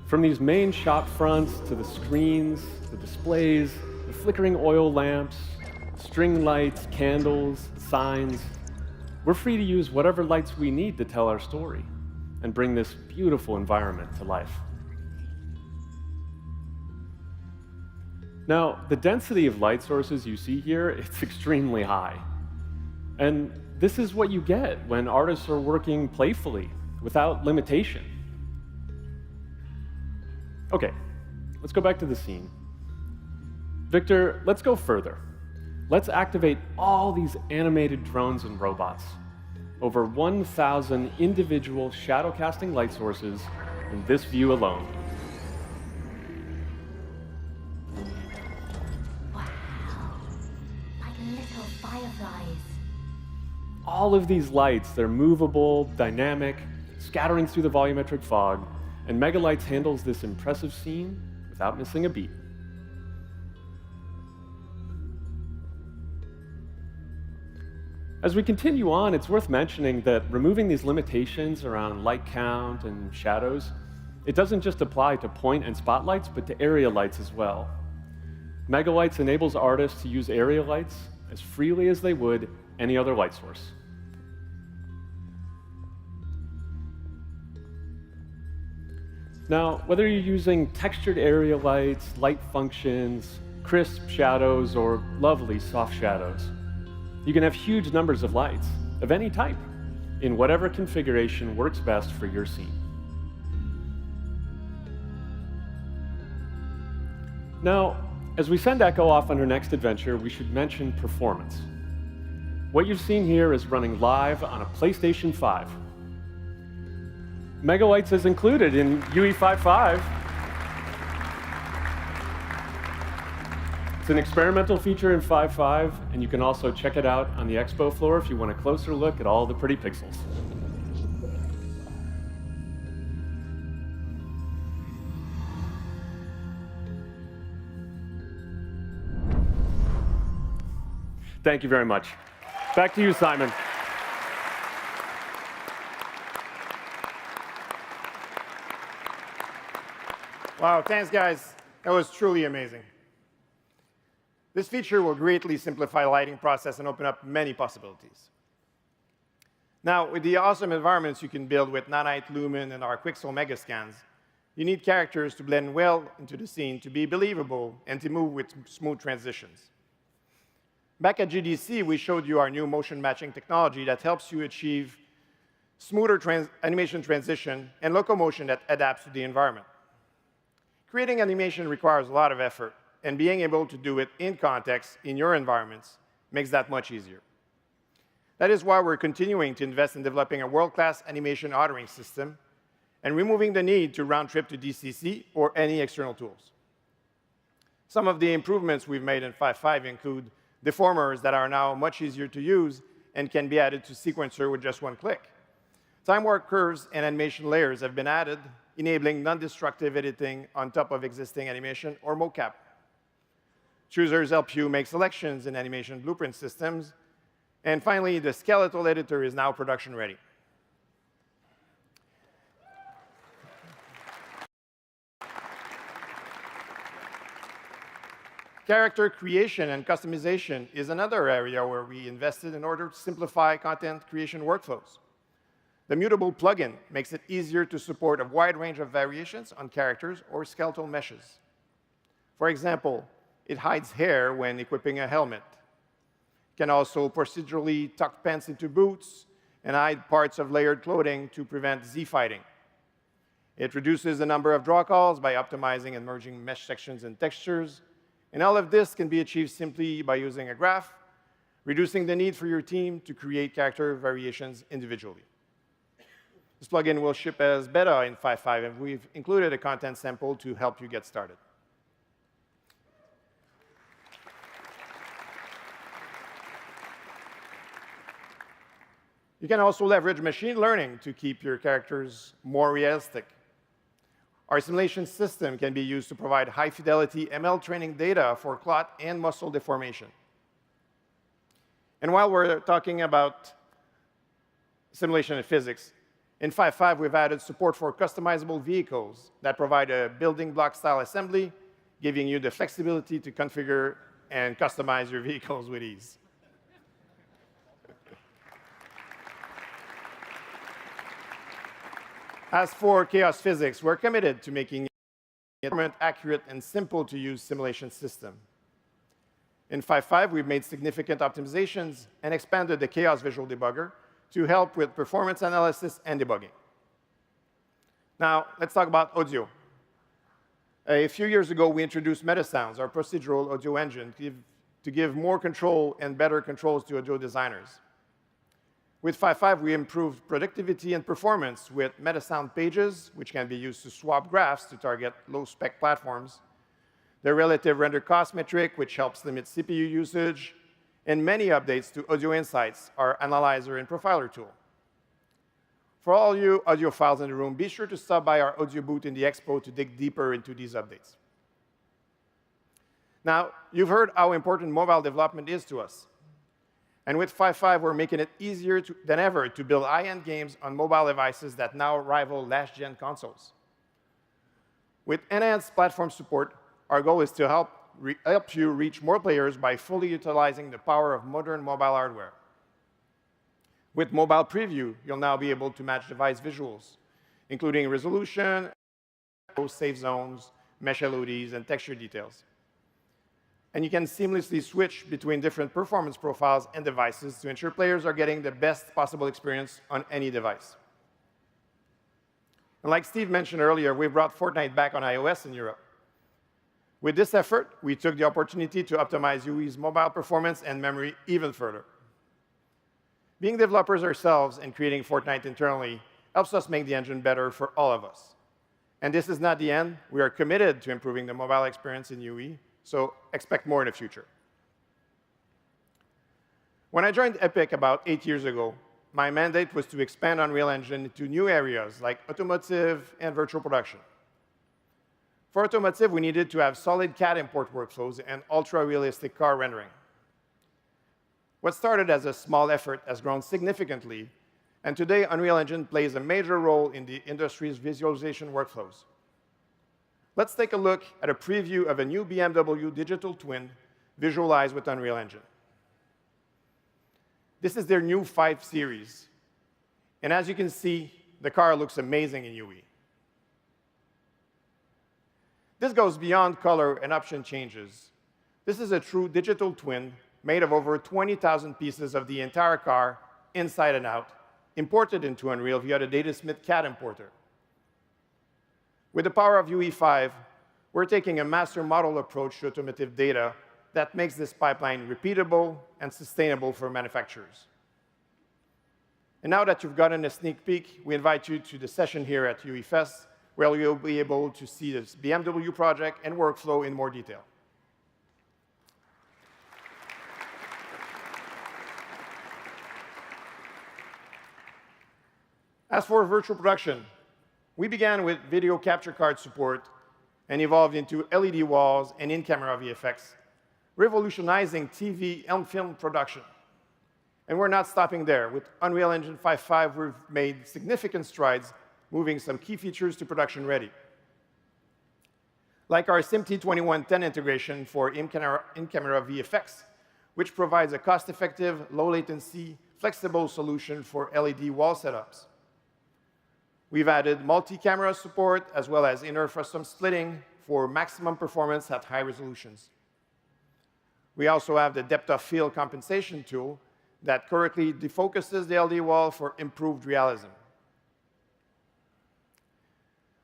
From these main shop fronts to the screens, the displays, the flickering oil lamps, string lights, candles, signs, we're free to use whatever lights we need to tell our story and bring this beautiful environment to life. Now, the density of light sources you see here, it's extremely high. And this is what you get when artists are working playfully, without limitation. Okay, let's go back to the scene. Victor, let's go further. Let's activate all these animated drones and robots. Over 1,000 individual shadow casting light sources in this view alone. Wow. Like little fireflies. All of these lights, they're movable, dynamic, scattering through the volumetric fog, and Megalights handles this impressive scene without missing a beat. As we continue on, it's worth mentioning that removing these limitations around light count and shadows, it doesn't just apply to point and spotlights, but to area lights as well. Megalights enables artists to use area lights as freely as they would any other light source. Now, whether you're using textured area lights, light functions, crisp shadows, or lovely soft shadows, you can have huge numbers of lights of any type in whatever configuration works best for your scene. Now, as we send Echo off on her next adventure, we should mention performance. What you've seen here is running live on a PlayStation 5. Megalights is included in UE5.5. It's an experimental feature in 5.5, and you can also check it out on the expo floor if you want a closer look at all the pretty pixels. Thank you very much. Back to you, Simon. Wow, thanks, guys. That was truly amazing. This feature will greatly simplify the lighting process and open up many possibilities. Now, with the awesome environments you can build with Nanite, Lumen, and our Quixel Megascans, you need characters to blend well into the scene, to be believable, and to move with smooth transitions. Back at GDC, we showed you our new motion matching technology that helps you achieve smoother animation transition and locomotion that adapts to the environment. Creating animation requires a lot of effort, and being able to do it in context in your environments makes that much easier. That is why we're continuing to invest in developing a world-class animation authoring system and removing the need to round trip to DCC or any external tools. Some of the improvements we've made in 5.5 include deformers that are now much easier to use and can be added to Sequencer with just one click. Time warp curves and animation layers have been added, enabling non-destructive editing on top of existing animation or mocap. Choosers help you make selections in animation blueprint systems. And finally, the skeletal editor is now production ready. Character creation and customization is another area where we invested in order to simplify content creation workflows. The Mutable plugin makes it easier to support a wide range of variations on characters or skeletal meshes. For example, it hides hair when equipping a helmet. It can also procedurally tuck pants into boots and hide parts of layered clothing to prevent Z-fighting. It reduces the number of draw calls by optimizing and merging mesh sections and textures. And all of this can be achieved simply by using a graph, reducing the need for your team to create character variations individually. This plugin will ship as beta in 5.5, and we've included a content sample to help you get started. You can also leverage machine learning to keep your characters more realistic. Our simulation system can be used to provide high-fidelity ML training data for clot and muscle deformation. And while we're talking about simulation and physics, in 5.5, we've added support for customizable vehicles that provide a building block-style assembly, giving you the flexibility to configure and customize your vehicles with ease. As for chaos physics, we're committed to making it a accurate and simple-to-use simulation system. In 5.5, we've made significant optimizations and expanded the chaos visual debugger to help with performance analysis and debugging. Now, let's talk about audio. A few years ago, we introduced MetaSounds, our procedural audio engine, to give more control and better controls to audio designers. With 5.5, we improved productivity and performance with MetaSound pages, which can be used to swap graphs to target low-spec platforms, the relative render cost metric, which helps limit CPU usage, and many updates to Audio Insights, our analyzer and profiler tool. For all you audiophiles in the room, be sure to stop by our audio booth in the expo to dig deeper into these updates. Now, you've heard how important mobile development is to us. And with 5.5, we're making it easier than ever to build high-end games on mobile devices that now rival last-gen consoles. With enhanced platform support, our goal is to help you reach more players by fully utilizing the power of modern mobile hardware. With Mobile Preview, you'll now be able to match device visuals, including resolution, save zones, mesh LODs, and texture details. And you can seamlessly switch between different performance profiles and devices to ensure players are getting the best possible experience on any device. And like Steve mentioned earlier, we brought Fortnite back on iOS in Europe. With this effort, we took the opportunity to optimize UI's mobile performance and memory even further. Being developers ourselves and creating Fortnite internally helps us make the engine better for all of us. And this is not the end. We are committed to improving the mobile experience in UI, so expect more in the future. When I joined Epic about 8 years ago, my mandate was to expand Unreal Engine into new areas like automotive and virtual production. For automotive, we needed to have solid CAD import workflows and ultra-realistic car rendering. What started as a small effort has grown significantly, and today Unreal Engine plays a major role in the industry's visualization workflows. Let's take a look at a preview of a new BMW digital twin visualized with Unreal Engine. This is their new 5 Series. And as you can see, the car looks amazing in UE. This goes beyond color and option changes. This is a true digital twin made of over 20,000 pieces of the entire car, inside and out, imported into Unreal via the Datasmith CAD importer. With the power of UE5, we're taking a master model approach to automotive data that makes this pipeline repeatable and sustainable for manufacturers. And now that you've gotten a sneak peek, we invite you to the session here at UE Fest, where you'll be able to see this BMW project and workflow in more detail. As for virtual production, we began with video capture card support and evolved into LED walls and in-camera VFX, revolutionizing TV and film production. And we're not stopping there. With Unreal Engine 5.5, we've made significant strides, moving some key features to production ready. Like our SMT2110 integration for in-camera VFX, which provides a cost-effective, low-latency, flexible solution for LED wall setups. We've added multi-camera support, as well as inner frustum splitting for maximum performance at high resolutions. We also have the depth of field compensation tool that correctly defocuses the LED wall for improved realism.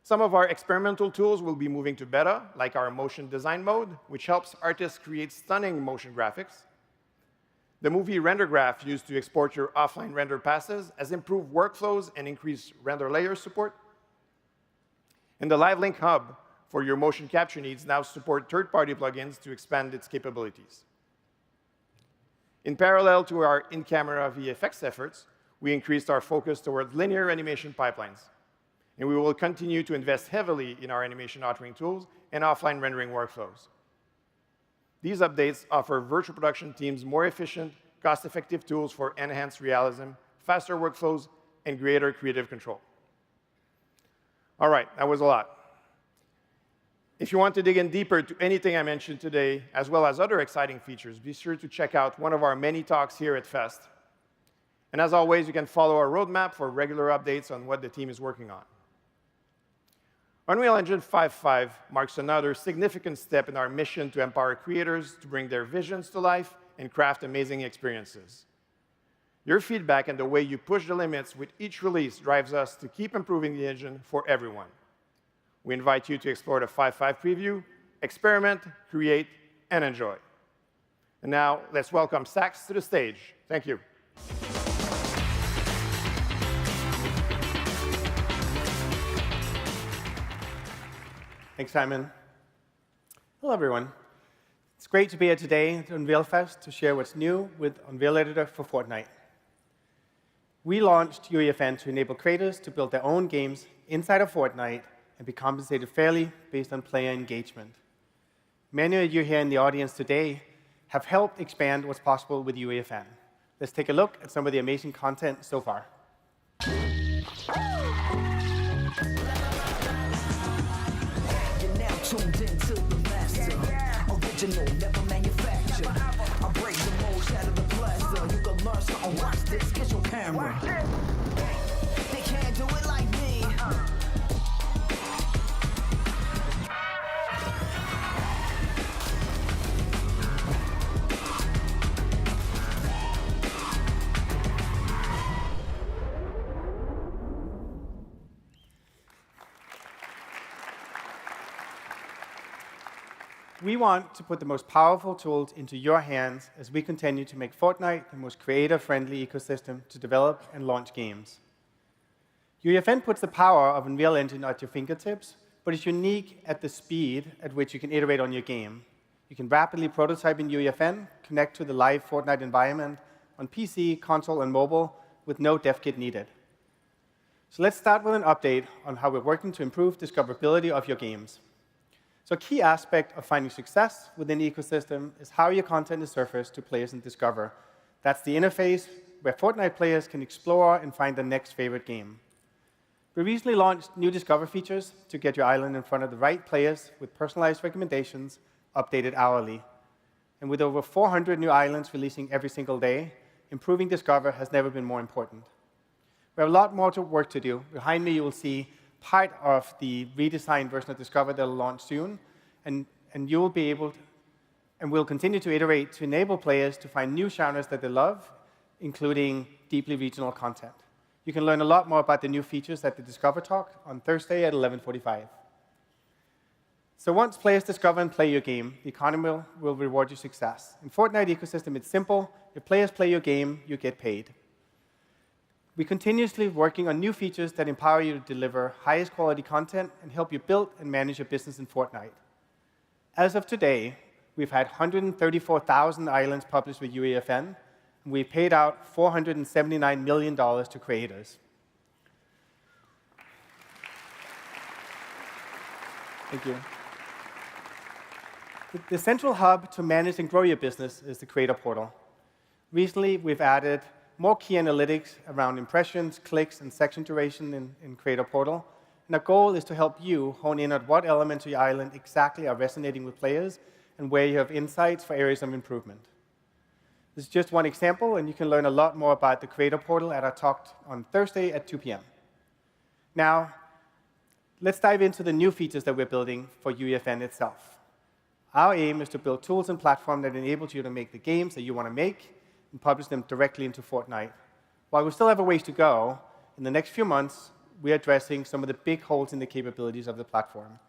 Some of our experimental tools will be moving to beta, like our motion design mode, which helps artists create stunning motion graphics. The movie render graph used to export your offline render passes has improved workflows and increased render layer support. And the Live Link Hub for your motion capture needs now support third-party plugins to expand its capabilities. In parallel to our in-camera VFX efforts, we increased our focus towards linear animation pipelines. And we will continue to invest heavily in our animation authoring tools and offline rendering workflows. These updates offer virtual production teams more efficient, cost-effective tools for enhanced realism, faster workflows, and greater creative control. All right, that was a lot. If you want to dig in deeper to anything I mentioned today, as well as other exciting features, be sure to check out one of our many talks here at Fest. And as always, you can follow our roadmap for regular updates on what the team is working on. Unreal Engine 5.5 marks another significant step in our mission to empower creators to bring their visions to life and craft amazing experiences. Your feedback and the way you push the limits with each release drives us to keep improving the engine for everyone. We invite you to explore the 5.5 preview, experiment, create, and enjoy. And now, let's welcome Sax to the stage. Thank you. Thanks, Simon. Hello, everyone. It's great to be here today at Unreal Fest to share what's new with Unreal Editor for Fortnite. We launched UEFN to enable creators to build their own games inside of Fortnite and be compensated fairly based on player engagement. Many of you here in the audience today have helped expand what's possible with UEFN. Let's take a look at some of the amazing content so far. Tuned into the master, original, never manufactured. I break the mold, shatter the plaster. You can learn something, watch this, get your camera. They can't do it like me. We want to put the most powerful tools into your hands as we continue to make Fortnite the most creator-friendly ecosystem to develop and launch games. UEFN puts the power of Unreal Engine at your fingertips, but it's unique at the speed at which you can iterate on your game. You can rapidly prototype in UEFN, connect to the live Fortnite environment on PC, console, and mobile with no dev kit needed. So let's start with an update on how we're working to improve discoverability of your games. So a key aspect of finding success within the ecosystem is how your content is surfaced to players in Discover. That's the interface where Fortnite players can explore and find their next favorite game. We recently launched new Discover features to get your island in front of the right players with personalized recommendations updated hourly. And with over 400 new islands releasing every single day, improving Discover has never been more important. We have a lot more work to do. Behind me, you will see part of the redesigned version of Discover that will launch soon, and you will be able to, and we'll continue to iterate to enable players to find new genres that they love, including deeply regional content. You can learn a lot more about the new features at the Discover Talk on Thursday at 11:45. So once players discover and play your game, the economy will reward your success. In Fortnite ecosystem, it's simple. If players play your game, you get paid. We're continuously working on new features that empower you to deliver highest quality content and help you build and manage your business in Fortnite. As of today, we've had 134,000 islands published with UEFN, and we've paid out $479 million to creators. Thank you. The central hub to manage and grow your business is the Creator Portal. Recently, we've added more key analytics around impressions, clicks, and section duration in Creator Portal. And our goal is to help you hone in on what elements of your island exactly are resonating with players and where you have insights for areas of improvement. This is just one example, and you can learn a lot more about the Creator Portal at our talk on Thursday at 2 p.m. Now, let's dive into the new features that we're building for UEFN itself. Our aim is to build tools and platforms that enable you to make the games that you want to make and publish them directly into Fortnite. While we still have a ways to go, in the next few months, we're addressing some of the big holes in the capabilities of the platform.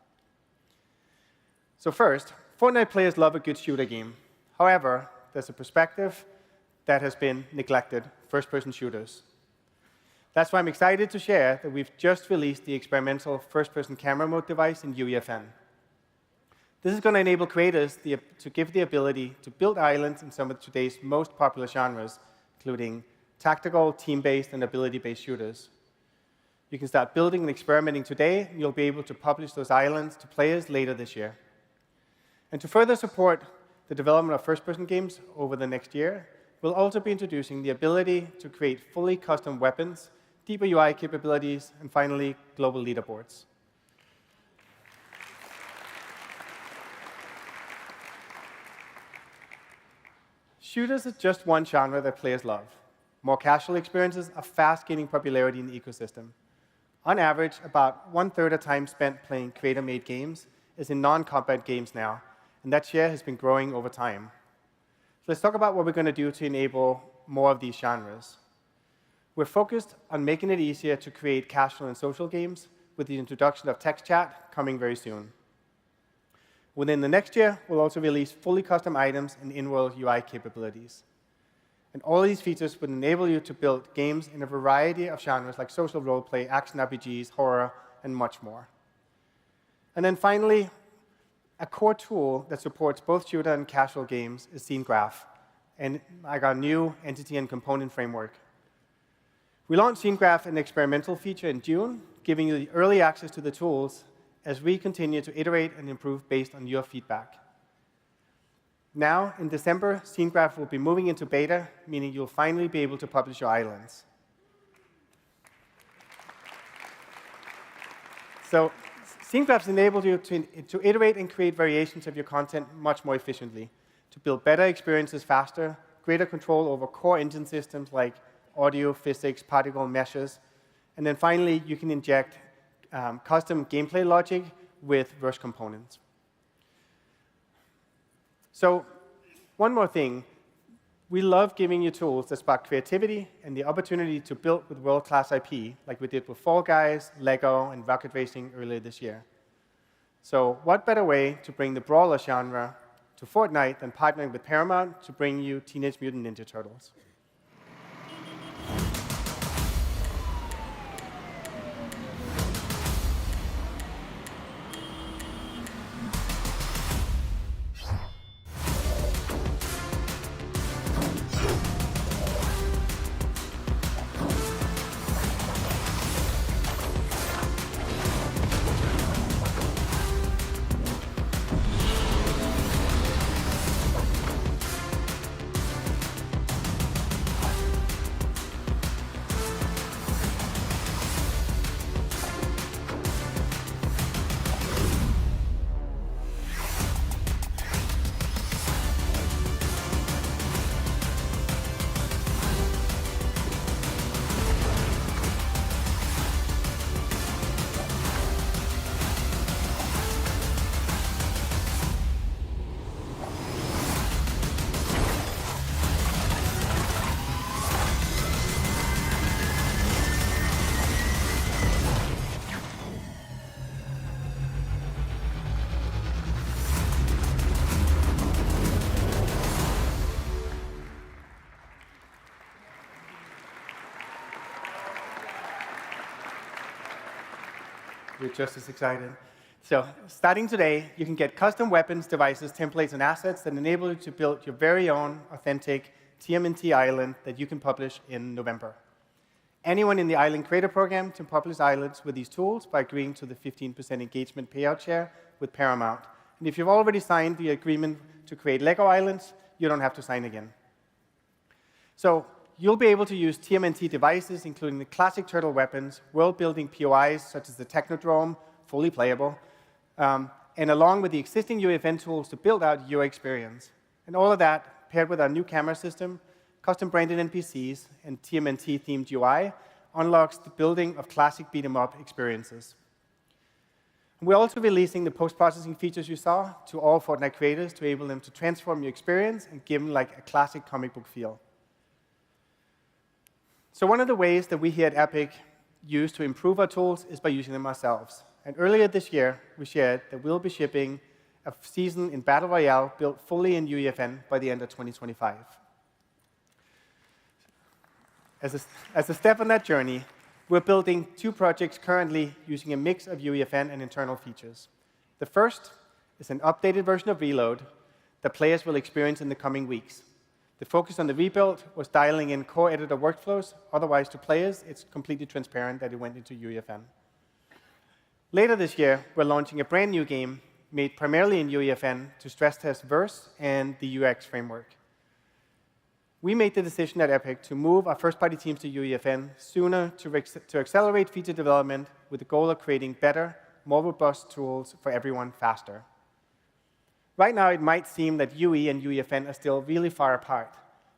So first, Fortnite players love a good shooter game. However, there's a perspective that has been neglected, first-person shooters. That's why I'm excited to share that we've just released the experimental first-person camera mode device in UEFN. This is going to enable creators to give the ability to build islands in some of today's most popular genres, including tactical, team-based, and ability-based shooters. You can start building and experimenting today, and you'll be able to publish those islands to players later this year. And to further support the development of first-person games over the next year, we'll also be introducing the ability to create fully custom weapons, deeper UI capabilities, and finally, global leaderboards. Shooters is just one genre that players love. More casual experiences are fast gaining popularity in the ecosystem. On average, about 1/3 of time spent playing creator-made games is in non-combat games now, and that share has been growing over time. So let's talk about what we're going to do to enable more of these genres. We're focused on making it easier to create casual and social games with the introduction of text chat coming very soon. Within the next year, we'll also release fully custom items and in-world UI capabilities. And all of these features would enable you to build games in a variety of genres like social roleplay, action RPGs, horror, and much more. And then finally, a core tool that supports both shooter and casual games is Scene Graph, and like our new entity and component framework. We launched Scene Graph, an experimental feature, in June, giving you the early access to the tools as we continue to iterate and improve based on your feedback. Now, in December, Scene Graph will be moving into beta, meaning you'll finally be able to publish your islands. So Scene Graphs enable you to iterate and create variations of your content much more efficiently, to build better experiences faster, greater control over core engine systems like audio, physics, particle meshes, and then finally, you can inject custom gameplay logic with Rush components. So one more thing. We love giving you tools that spark creativity and the opportunity to build with world-class IP, like we did with Fall Guys, Lego, and Rocket Racing earlier this year. So what better way to bring the brawler genre to Fortnite than partnering with Paramount to bring you Teenage Mutant Ninja Turtles? we're just as excited. So starting today, you can get custom weapons, devices, templates, and assets that enable you to build your very own authentic TMNT island that you can publish in November. Anyone in the Island Creator Program can publish islands with these tools by agreeing to the 15% engagement payout share with Paramount. And if you've already signed the agreement to create Lego islands, you don't have to sign again. So you'll be able to use TMNT devices, including the classic turtle weapons, world-building POIs, such as the Technodrome, fully playable, and along with the existing UEFN tools to build out your experience. And all of that, paired with our new camera system, custom-branded NPCs, and TMNT-themed UI, unlocks the building of classic beat-em-up experiences. We're also releasing the post-processing features you saw to all Fortnite creators to enable them to transform your experience and give them like a classic comic book feel. So one of the ways that we here at Epic use to improve our tools is by using them ourselves. And earlier this year, we shared that we'll be shipping a season in Battle Royale built fully in UEFN by the end of 2025. As a step on that journey, we're building 2 projects currently using a mix of UEFN and internal features. The first is an updated version of Reload that players will experience in the coming weeks. The focus on the rebuild was dialing in core editor workflows. Otherwise, to players, it's completely transparent that it went into UEFN. Later this year, we're launching a brand new game made primarily in UEFN to stress test Verse and the UX framework. We made the decision at Epic to move our first-party teams to UEFN sooner to accelerate feature development with the goal of creating better, more robust tools for everyone faster. Right now, it might seem that UE and UEFN are still really far apart,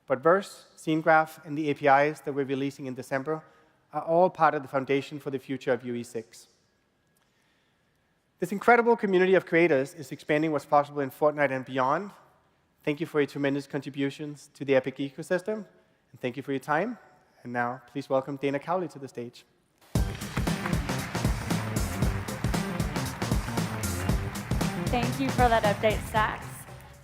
but Verse, Scene Graph, and the APIs that we're releasing in December are all part of the foundation for the future of UE6. This incredible community of creators is expanding what's possible in Fortnite and beyond. Thank you for your tremendous contributions to the Epic ecosystem, and thank you for your time. And now, please welcome Dana Cowley to the stage. Thank you for that update, Sax.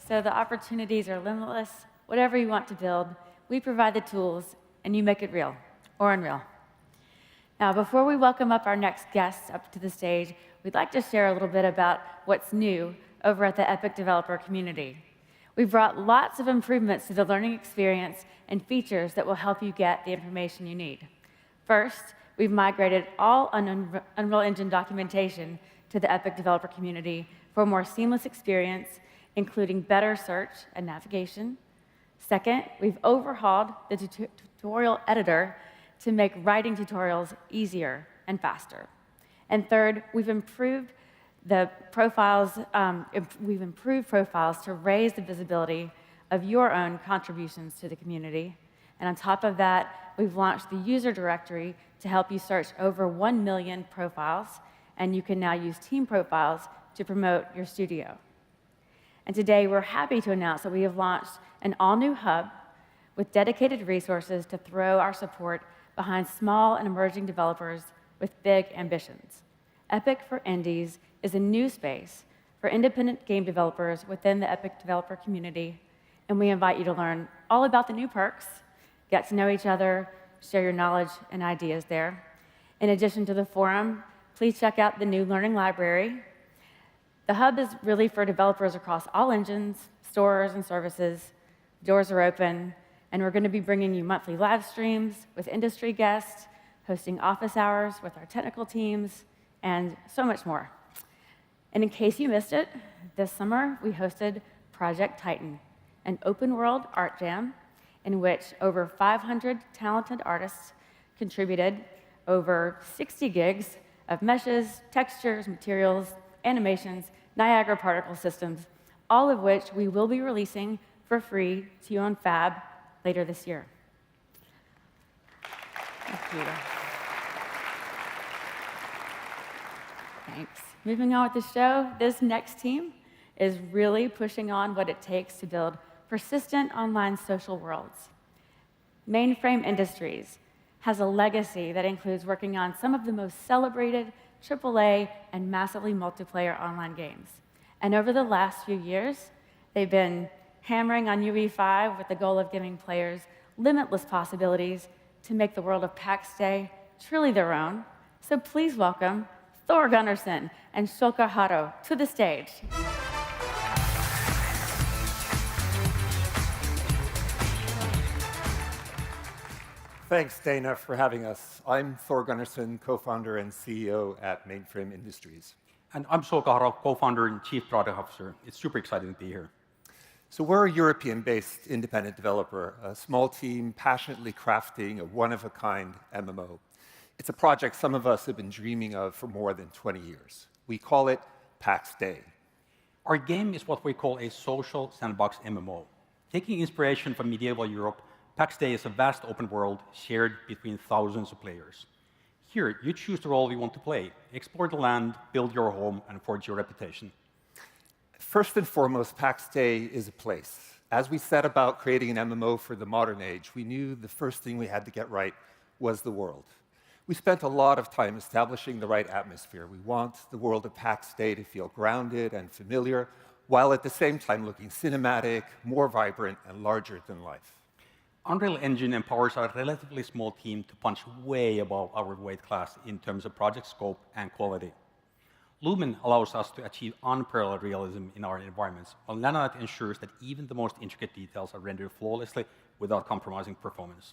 So the opportunities are limitless. Whatever you want to build, we provide the tools, and you make it real or unreal. Now, before we welcome up our next guests up to the stage, we'd like to share a little bit about what's new over at the Epic developer community. We've brought lots of improvements to the learning experience and features that will help you get the information you need. First, we've migrated all Unreal Engine documentation to the Epic developer community for a more seamless experience, including better search and navigation. Second, we've overhauled the tutorial editor to make writing tutorials easier and faster. And third, we've improved profiles to raise the visibility of your own contributions to the community. And on top of that, we've launched the user directory to help you search over 1 million profiles, and you can now use team profiles to promote your studio. And today, we're happy to announce that we have launched an all-new hub with dedicated resources to throw our support behind small and emerging developers with big ambitions. Epic for Indies is a new space for independent game developers within the Epic developer community, and we invite you to learn all about the new perks, get to know each other, share your knowledge and ideas there. In addition to the forum, please check out the new learning library. The hub is really for developers across all engines, stores, and services. Doors are open, and we're going to be bringing you monthly live streams with industry guests, hosting office hours with our technical teams, and so much more. And in case you missed it, this summer we hosted Project Titan, an open-world art jam in which over 500 talented artists contributed over 60 gigs of meshes, textures, materials, animations, Niagara particle systems, all of which we will be releasing for free to you on Fab later this year. Thank you. Thanks. Moving on with the show, this next team is really pushing on what it takes to build persistent online social worlds. Mainframe Industries has a legacy that includes working on some of the most celebrated AAA and massively multiplayer online games. And over the last few years, they've been hammering on UE5 with the goal of giving players limitless possibilities to make the world of PAX Day truly their own. So please welcome Thor Gunnarsson and Shoka Haro to the stage. Thanks, Dana, for having us. I'm Thor Gunnarsson, co-founder and CEO at Mainframe Industries. And I'm Solkaro, co-founder and chief product officer. It's super exciting to be here. So we're a European-based independent developer, a small team passionately crafting a one-of-a-kind MMO. It's a project some of us have been dreaming of for more than 20 years. We call it PAX Day. Our game is what we call a social sandbox MMO. Taking inspiration from medieval Europe, PAX Day is a vast open world shared between thousands of players. Here, you choose the role you want to play, explore the land, build your home, and forge your reputation. First and foremost, PAX Day is a place. As we set about creating an MMO for the modern age, we knew the first thing we had to get right was the world. We spent a lot of time establishing the right atmosphere. We want the world of PAX Day to feel grounded and familiar, while at the same time looking cinematic, more vibrant, and larger than life. Unreal Engine empowers our relatively small team to punch way above our weight class in terms of project scope and quality. Lumen allows us to achieve unparalleled realism in our environments, while Nanite ensures that even the most intricate details are rendered flawlessly without compromising performance.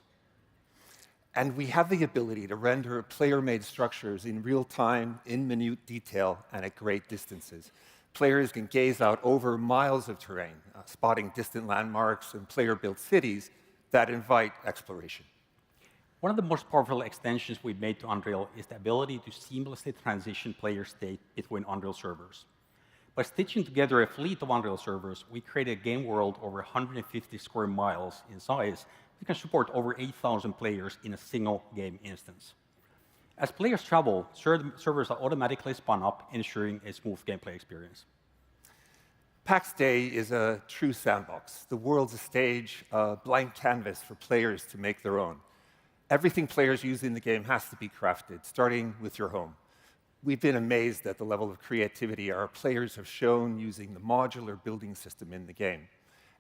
And we have the ability to render player-made structures in real time, in minute detail, and at great distances. Players can gaze out over miles of terrain, spotting distant landmarks and player-built cities that invite exploration. One of the most powerful extensions we've made to Unreal is the ability to seamlessly transition player state between Unreal servers. By stitching together a fleet of Unreal servers, we created a game world over 150 square miles in size that can support over 8,000 players in a single game instance. As players travel, servers are automatically spun up, ensuring a smooth gameplay experience. PAX Day is a true sandbox. The world's a stage, a blank canvas for players to make their own. Everything players use in the game has to be crafted, starting with your home. We've been amazed at the level of creativity our players have shown using the modular building system in the game.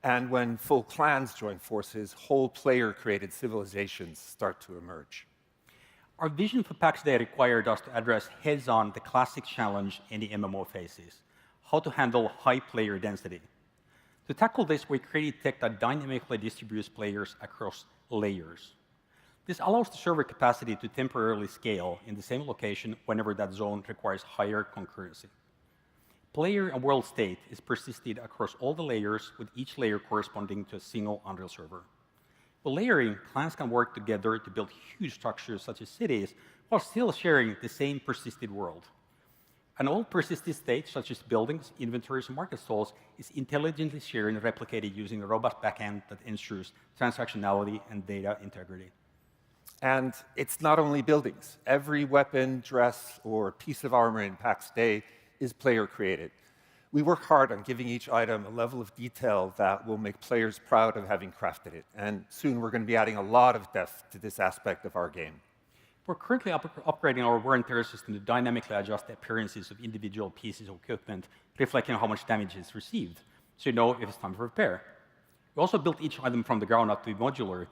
And when full clans join forces, whole player-created civilizations start to emerge. Our vision for PAX Day required us to address heads-on the classic challenge any MMO faces: how to handle high player density. To tackle this, we created tech that dynamically distributes players across layers. This allows the server capacity to temporarily scale in the same location whenever that zone requires higher concurrency. Player and world state is persisted across all the layers, with each layer corresponding to a single Unreal server. With layering, clans can work together to build huge structures such as cities while still sharing the same persisted world. An old persisted state, such as buildings, inventories, and market stalls, is intelligently shared and replicated using a robust backend that ensures transactionality and data integrity. And it's not only buildings. Every weapon, dress, or piece of armor in PAX Day is player-created. We work hard on giving each item a level of detail that will make players proud of having crafted it. And soon we're going to be adding a lot of depth to this aspect of our game. We're currently upgrading our wear and tear system to dynamically adjust the appearances of individual pieces of equipment, reflecting how much damage is received, so you know if it's time for repair. We also built each item from the ground up to be modular,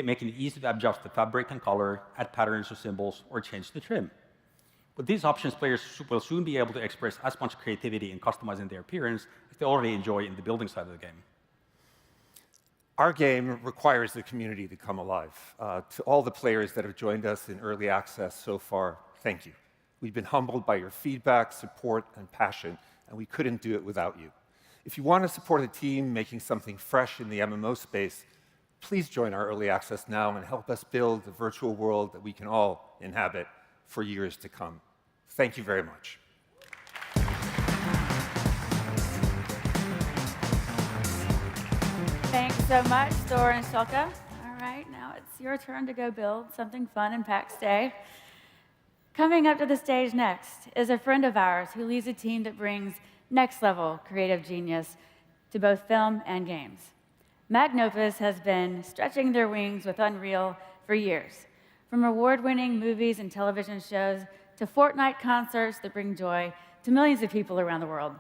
making it easy to adjust the fabric and color, add patterns or symbols, or change the trim. With these options, players will soon be able to express as much creativity in customizing their appearance as they already enjoy in the building side of the game. Our game requires the community to come alive. To all the players that have joined us in early access so far, thank you. We've been humbled by your feedback, support, and passion, and we couldn't do it without you. If you want to support a team making something fresh in the MMO space, please join our early access now and help us build a virtual world that we can all inhabit for years to come. Thank you very much. Thanks so much, Thor and Shulka. All right, now it's your turn to go build something fun in PAX Day. Coming up to the stage next is a friend of ours who leads a team that brings next-level creative genius to both film and games. Magnopus has been stretching their wings with Unreal for years, from award-winning movies and television shows to Fortnite concerts that bring joy to millions of people around the world.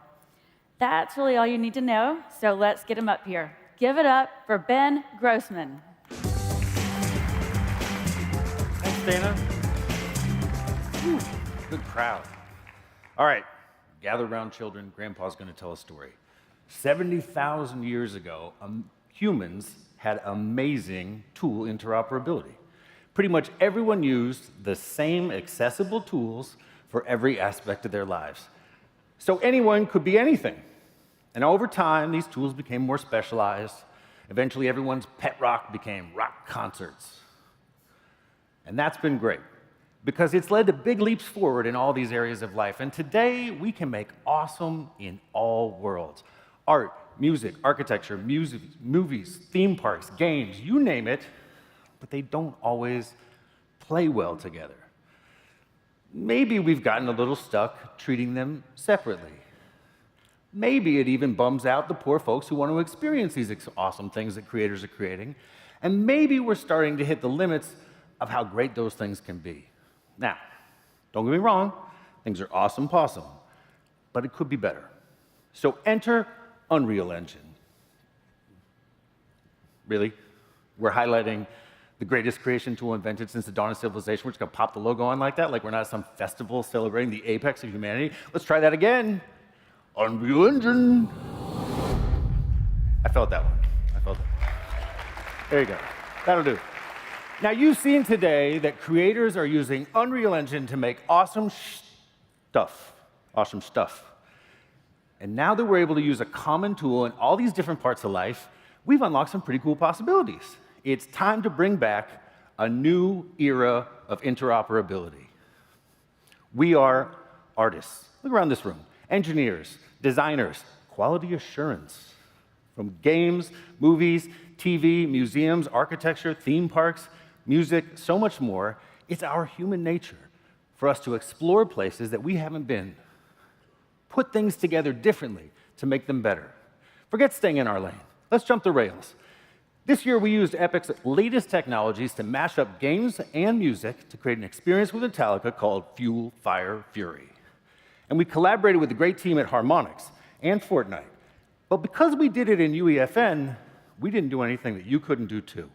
That's really all you need to know, so let's get him up here. Give it up for Ben Grossman. Thanks, Dana. Good crowd. All right, gather around, children. Grandpa's going to tell a story. 70,000 years ago, humans had amazing tool interoperability. Pretty much everyone used the same accessible tools for every aspect of their lives. So anyone could be anything. And over time, these tools became more specialized. Eventually, everyone's pet rock became rock concerts. And that's been great, because it's led to big leaps forward in all these areas of life. And today, we can make awesome in all worlds. Art, music, architecture, movies, theme parks, games, you name it, but they don't always play well together. Maybe we've gotten a little stuck treating them separately. Maybe it even bums out the poor folks who want to experience these awesome things that creators are creating. And maybe we're starting to hit the limits of how great those things can be. Now, don't get me wrong, things are awesome possum, but it could be better. So enter Unreal Engine. Really? We're highlighting the greatest creation tool invented since the dawn of civilization. We're just gonna pop the logo on like that, like we're not at some festival celebrating the apex of humanity. Let's try that again. Unreal Engine. I felt that one. I felt it. There you go. That'll do. Now, you've seen today that creators are using Unreal Engine to make awesome stuff. Awesome stuff. And now that we're able to use a common tool in all these different parts of life, we've unlocked some pretty cool possibilities. It's time to bring back a new era of interoperability. We are artists. Look around this room. Engineers, designers, quality assurance. From games, movies, TV, museums, architecture, theme parks, music, so much more. It's our human nature for us to explore places that we haven't been, put things together differently to make them better. Forget staying in our lane. Let's jump the rails. This year, we used Epic's latest technologies to mash up games and music to create an experience with Metallica called Fuel, Fire, Fury. And we collaborated with the great team at Harmonix and Fortnite. But because we did it in UEFN, we didn't do anything that you couldn't do too.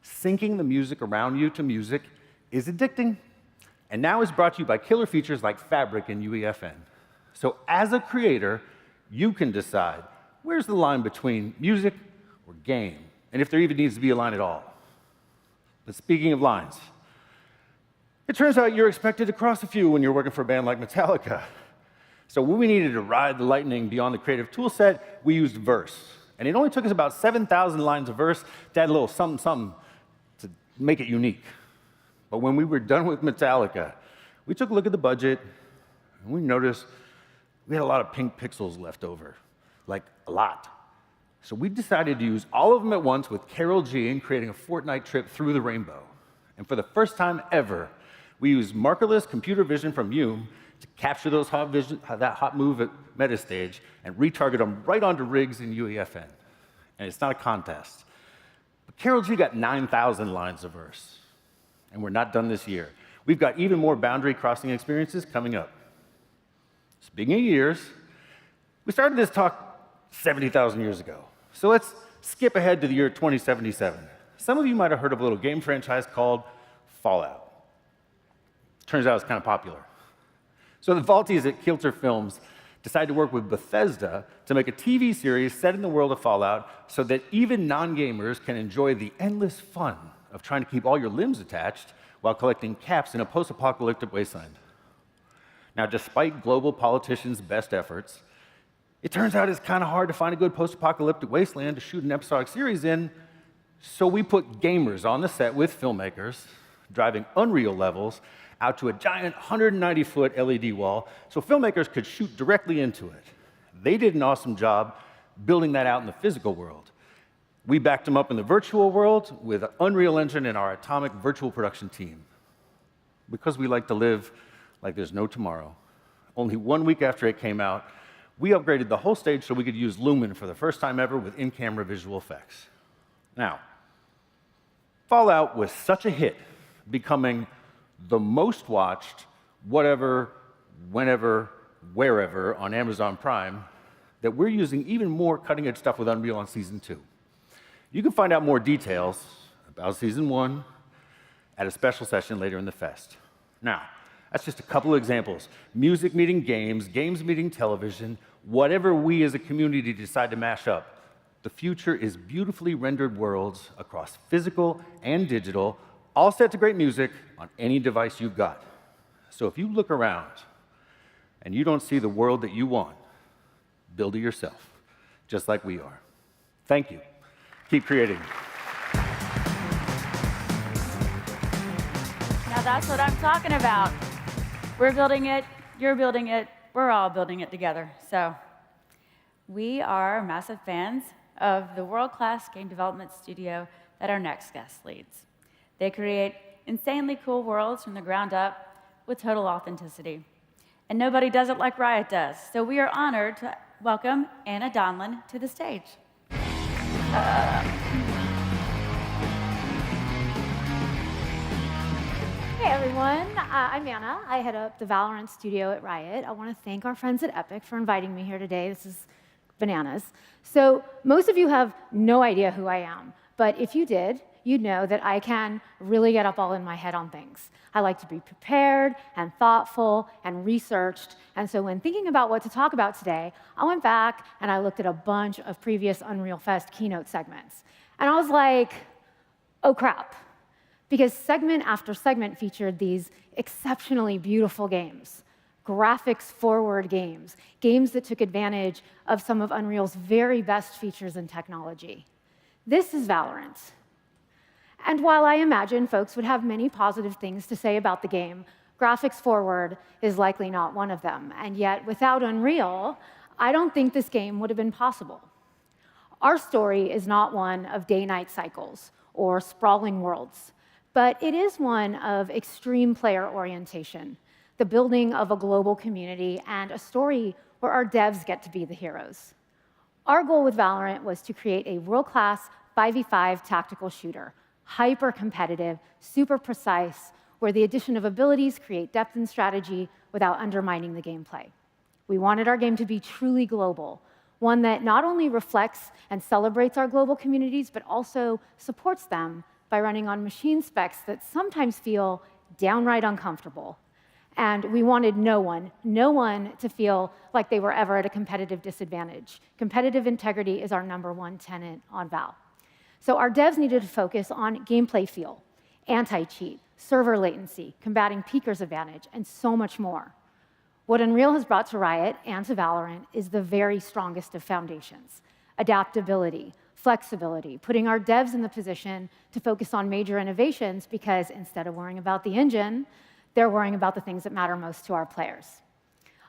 Syncing the music around you to music is addicting, and now is brought to you by killer features like Fabric in UEFN. So as a creator, you can decide where's the line between music or game, and if there even needs to be a line at all. But speaking of lines, it turns out you're expected to cross a few when you're working for a band like Metallica. So when we needed to ride the lightning beyond the creative toolset, we used verse. And it only took us about 7,000 lines of verse to add a little something, something to make it unique. But when we were done with Metallica, we took a look at the budget, and we noticed we had a lot of pink pixels left over, like a lot. So we decided to use all of them at once with Carol G in creating a Fortnite trip through the rainbow. And for the first time ever, we used markerless computer vision from Hume to capture those that hot move at Metastage and retarget them right onto rigs in UEFN. And it's not a contest. But Carol G got 9,000 lines of verse. And we're not done this year. We've got even more boundary-crossing experiences coming up. Speaking of years, we started this talk 70,000 years ago. So let's skip ahead to the year 2077. Some of you might have heard of a little game franchise called Fallout. Turns out it's kind of popular. So the Vaulties at Kilter Films decided to work with Bethesda to make a TV series set in the world of Fallout so that even non-gamers can enjoy the endless fun of trying to keep all your limbs attached while collecting caps in a post-apocalyptic wasteland. Now, despite global politicians' best efforts, it turns out it's kind of hard to find a good post-apocalyptic wasteland to shoot an episodic series in, so we put gamers on the set with filmmakers, driving Unreal levels out to a giant 190-foot LED wall so filmmakers could shoot directly into it. They did an awesome job building that out in the physical world. We backed them up in the virtual world with Unreal Engine and our atomic virtual production team. Because we like to live like there's no tomorrow, only 1 week after it came out, we upgraded the whole stage so we could use Lumen for the first time ever with in-camera visual effects. Now, Fallout was such a hit, becoming the most watched whatever, whenever, wherever on Amazon Prime, that we're using even more cutting-edge stuff with Unreal on Season 2. You can find out more details about Season 1 at a special session later in the fest. Now, That's just a couple of examples. Music meeting games, games meeting television, whatever we as a community decide to mash up. The future is beautifully rendered worlds across physical and digital, all set to great music on any device you've got. So if you look around and you don't see the world that you want, build it yourself, just like we are. Thank you. Keep creating. Now that's what I'm talking about. We're building it, you're building it, we're all building it together. So we are massive fans of the world-class game development studio that our next guest leads. They create insanely cool worlds from the ground up with total authenticity. And nobody does it like Riot does. So we are honored to welcome Anna Donlan to the stage. Hey everyone, I'm Anna. I head up the Valorant studio at Riot. I want to thank our friends at Epic for inviting me here today. This is bananas. So most of you have no idea who I am, but if you did, you'd know that I can really get up all in my head on things. I like to be prepared and thoughtful and researched, and so when thinking about what to talk about today, I went back and I looked at a bunch of previous Unreal Fest keynote segments. And I was like, oh crap. Because segment after segment featured these exceptionally beautiful games, graphics-forward games, games that took advantage of some of Unreal's very best features and technology. This is Valorant. And while I imagine folks would have many positive things to say about the game, graphics-forward is likely not one of them. And yet, without Unreal, I don't think this game would have been possible. Our story is not one of day-night cycles or sprawling worlds, but it is one of extreme player orientation, the building of a global community, and a story where our devs get to be the heroes. Our goal with Valorant was to create a world-class 5v5 tactical shooter, hyper-competitive, super precise, where the addition of abilities create depth and strategy without undermining the gameplay. We wanted our game to be truly global, one that not only reflects and celebrates our global communities, but also supports them by running on machine specs that sometimes feel downright uncomfortable. And we wanted no one to feel like they were ever at a competitive disadvantage. Competitive integrity is our #1 tenet on Val. So our devs needed to focus on gameplay feel, anti-cheat, server latency, combating peeker's advantage, and so much more. What Unreal has brought to Riot and to Valorant is the very strongest of foundations: adaptability, flexibility, putting our devs in the position to focus on major innovations because instead of worrying about the engine, they're worrying about the things that matter most to our players.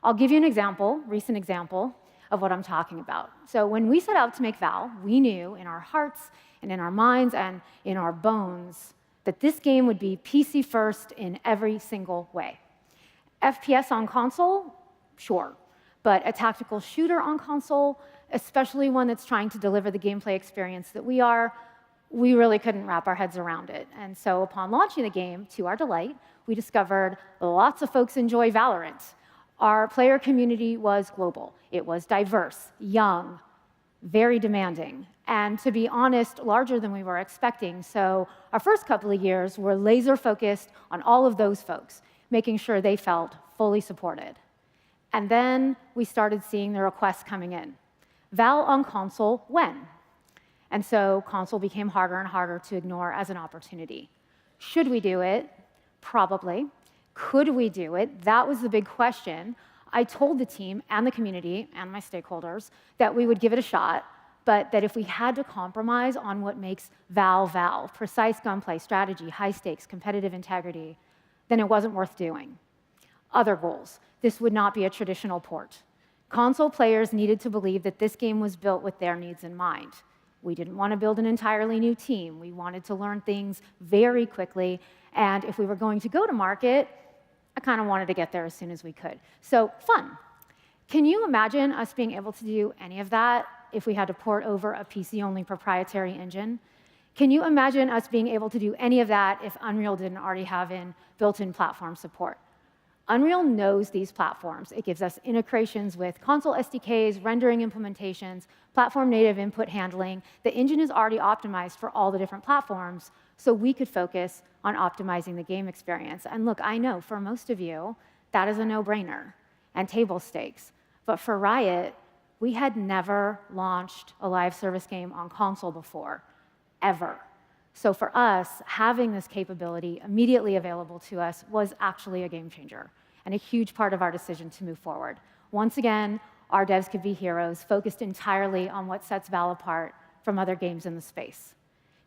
I'll give you an example, recent example, of what I'm talking about. So when we set out to make Val, we knew in our hearts and in our minds and in our bones that this game would be PC first in every single way. FPS on console, sure, but a tactical shooter on console, especially one that's trying to deliver the gameplay experience that we really couldn't wrap our heads around it. And so upon launching the game, to our delight, we discovered lots of folks enjoy Valorant. Our player community was global. It was diverse, young, very demanding, and to be honest, larger than we were expecting. So our first couple of years were laser focused on all of those folks, making sure they felt fully supported. And then we started seeing the requests coming in. Val on console, when? And so console became harder and harder to ignore as an opportunity. Should we do it? Probably. Could we do it? That was the big question. I told the team and the community and my stakeholders that we would give it a shot, but that if we had to compromise on what makes Val, precise gunplay, strategy, high stakes, competitive integrity, then it wasn't worth doing. Other goals. This would not be a traditional port. Console players needed to believe that this game was built with their needs in mind. We didn't want to build an entirely new team. We wanted to learn things very quickly, and if we were going to go to market, I kind of wanted to get there as soon as we could. So, fun. Can you imagine us being able to do any of that if we had to port over a PC-only proprietary engine? Can you imagine us being able to do any of that if Unreal didn't already have built-in platform support? Unreal knows these platforms. It gives us integrations with console SDKs, rendering implementations, platform-native input handling. The engine is already optimized for all the different platforms, so we could focus on optimizing the game experience. And look, I know for most of you, that is a no-brainer and table stakes. But for Riot, we had never launched a live service game on console before, ever. So for us, having this capability immediately available to us was actually a game changer and a huge part of our decision to move forward. Once again, our devs could be heroes, focused entirely on what sets Val apart from other games in the space.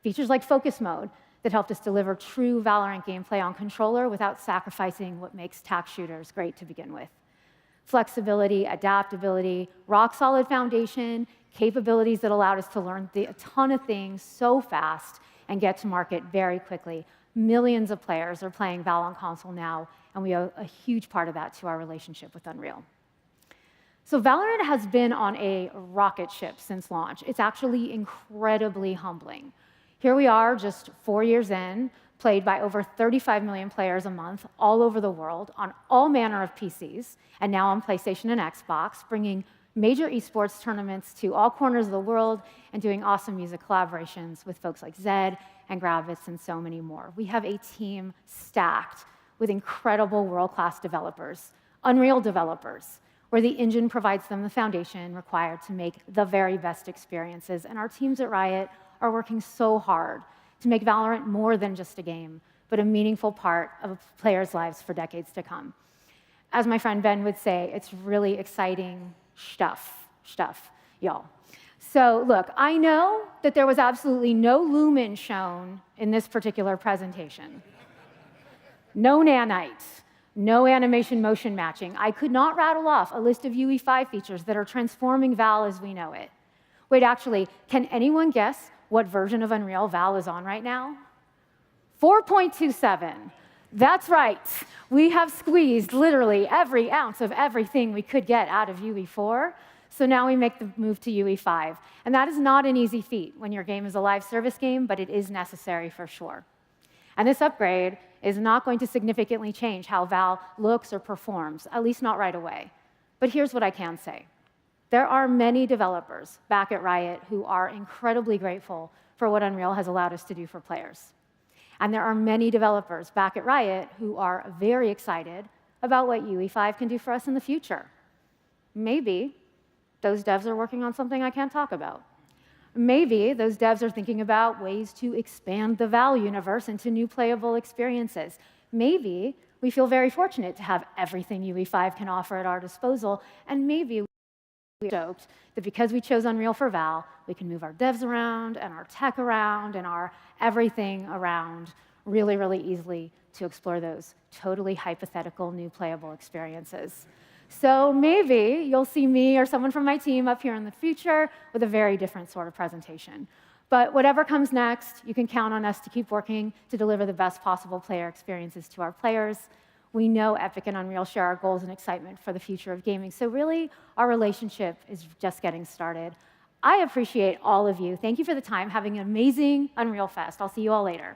Features like Focus Mode that helped us deliver true Valorant gameplay on controller without sacrificing what makes tac shooters great to begin with. Flexibility, adaptability, rock-solid foundation, capabilities that allowed us to learn a ton of things so fast and get to market very quickly. Millions of players are playing Val on console now, and we owe a huge part of that to our relationship with Unreal. So Valorant has been on a rocket ship since launch. It's actually incredibly humbling. Here we are, just 4 years in, played by over 35 million players a month all over the world on all manner of PCs, and now on PlayStation and Xbox, bringing major esports tournaments to all corners of the world and doing awesome music collaborations with folks like Zed and Gravitz and so many more. We have a team stacked with incredible world-class developers, Unreal developers, where the engine provides them the foundation required to make the very best experiences. And our teams at Riot are working so hard to make Valorant more than just a game, but a meaningful part of players' lives for decades to come. As my friend Ben would say, it's really exciting stuff, y'all. So look, I know that there was absolutely no lumen shown in this particular presentation. No nanites, no animation motion matching. I could not rattle off a list of UE5 features that are transforming Val as we know it. Wait, actually, can anyone guess what version of Unreal Val is on right now? 4.27. That's right. We have squeezed literally every ounce of everything we could get out of UE4. So now we make the move to UE5. And that is not an easy feat when your game is a live service game, but it is necessary for sure. And this upgrade is not going to significantly change how Val looks or performs, at least not right away. But here's what I can say. There are many developers back at Riot who are incredibly grateful for what Unreal has allowed us to do for players. And there are many developers back at Riot who are very excited about what UE5 can do for us in the future. Maybe those devs are working on something I can't talk about. Maybe those devs are thinking about ways to expand the Val universe into new playable experiences. Maybe we feel very fortunate to have everything UE5 can offer at our disposal, and maybe we're stoked that because we chose Unreal for Val, we can move our devs around and our tech around and our everything around really, really easily to explore those totally hypothetical new playable experiences. So maybe you'll see me or someone from my team up here in the future with a very different sort of presentation. But whatever comes next, you can count on us to keep working to deliver the best possible player experiences to our players. We know Epic and Unreal share our goals and excitement for the future of gaming. So really, our relationship is just getting started. I appreciate all of you. Thank you for the time. Having an amazing Unreal Fest. I'll see you all later.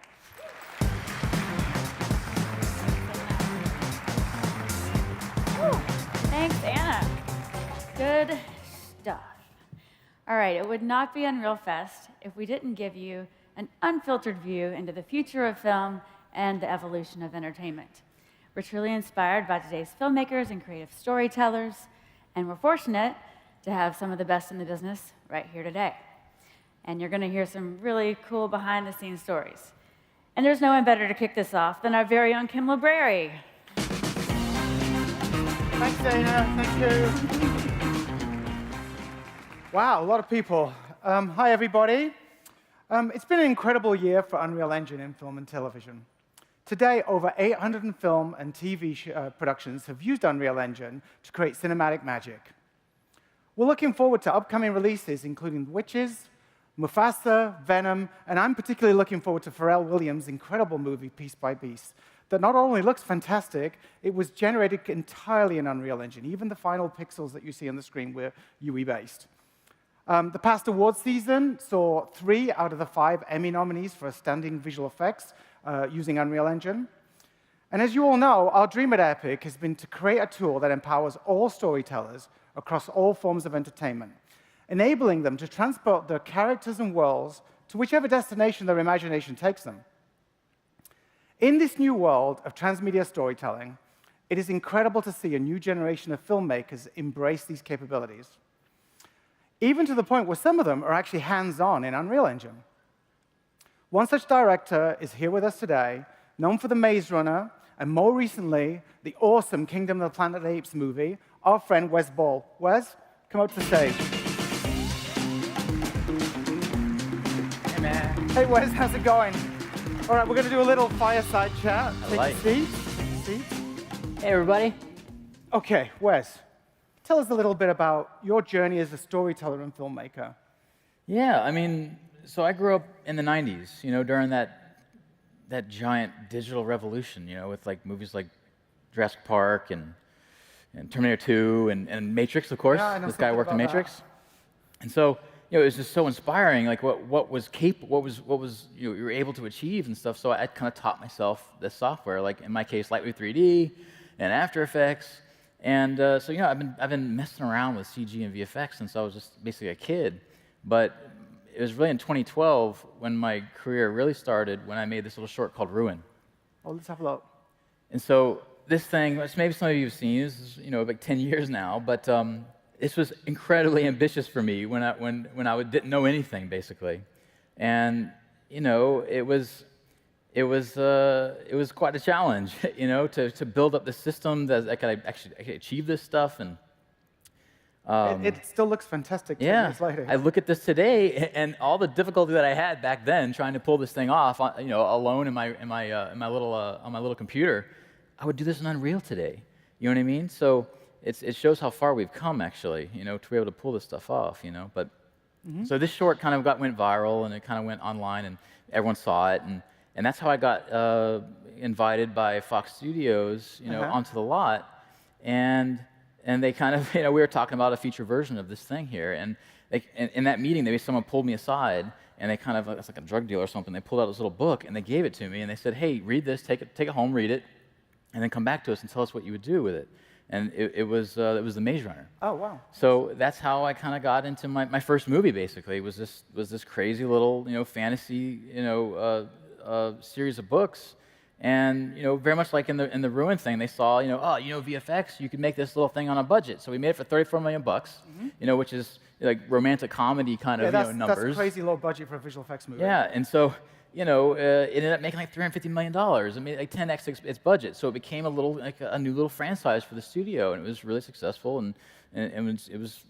Thanks, Anna. Good stuff. All right, it would not be Unreal Fest if we didn't give you an unfiltered view into the future of film and the evolution of entertainment. We're truly inspired by today's filmmakers and creative storytellers, and we're fortunate to have some of the best in the business right here today. And you're going to hear some really cool behind-the-scenes stories. And there's no one better to kick this off than our very own Kim Library. Thanks, Dana. Thank you. Wow, a lot of people. Hi, everybody. It's been an incredible year for Unreal Engine in film and television. Today, over 800 film and TV productions have used Unreal Engine to create cinematic magic. We're looking forward to upcoming releases, including Witches, Mufasa, Venom, and I'm particularly looking forward to Pharrell Williams' incredible movie, Piece by Piece, that not only looks fantastic, it was generated entirely in Unreal Engine. Even the final pixels that you see on the screen were UE-based. The past awards season saw 3 out of the 5 Emmy nominees for Outstanding Visual Effects using Unreal Engine. And as you all know, our dream at Epic has been to create a tool that empowers all storytellers across all forms of entertainment, enabling them to transport their characters and worlds to whichever destination their imagination takes them. In this new world of transmedia storytelling, it is incredible to see a new generation of filmmakers embrace these capabilities, even to the point where some of them are actually hands-on in Unreal Engine. One such director is here with us today, known for The Maze Runner, and more recently, the awesome Kingdom of the Planet of the Apes movie, our friend Wes Ball. Wes, come up to the stage. Hey, man. Hey, Wes, how's it going? All right, we're going to do a little fireside chat. Take a seat. Hey, everybody. OK, Wes, tell us a little bit about your journey as a storyteller and filmmaker. Yeah, I mean, so I grew up in the 90s, during that giant digital revolution, with like movies like Jurassic Park and Terminator 2 and Matrix, of course. Yeah, I know this guy worked in something about Matrix. And so, it was just so inspiring, like what you were able to achieve and stuff. So I kind of taught myself this software, like in my case, Lightwave 3D and After Effects. And so, I've been messing around with CG and VFX since I was just basically a kid. But it was really in 2012 when my career really started, when I made this little short called Ruin. Oh, let's have a look. And so this thing, which maybe some of you have seen, this is like 10 years now, but this was incredibly ambitious for me when I didn't know anything basically, and it was quite a challenge, to build up the system that I could actually achieve this stuff. And it still looks fantastic 10 years later. I look at this today, and all the difficulty that I had back then trying to pull this thing off, alone in my little computer, I would do this in Unreal today. You know what I mean? So it shows how far we've come, actually, to be able to pull this stuff off, But so this short kind of went viral, and it kind of went online, and everyone saw it, and that's how I got invited by Fox Studios, onto the lot, and they kind of, we were talking about a feature version of this thing here, and in that meeting, someone pulled me aside, and they kind of, it's like a drug dealer or something, they pulled out this little book, and they gave it to me, and they said, hey, read this, take it home, read it, and then come back to us and tell us what you would do with it. And it was The Maze Runner. Oh, wow. So that's how I kind of got into my first movie, basically. It was this crazy little, fantasy, series of books. And, very much like in the Ruin thing, they saw, VFX, you could make this little thing on a budget. So we made it for $34 million bucks, which is like romantic comedy kind of, numbers. That's crazy low budget for a visual effects movie. Yeah, and so, it ended up making like $350 million. I mean, like 10x its budget. So it became a new little franchise for the studio, and it was really successful, and it was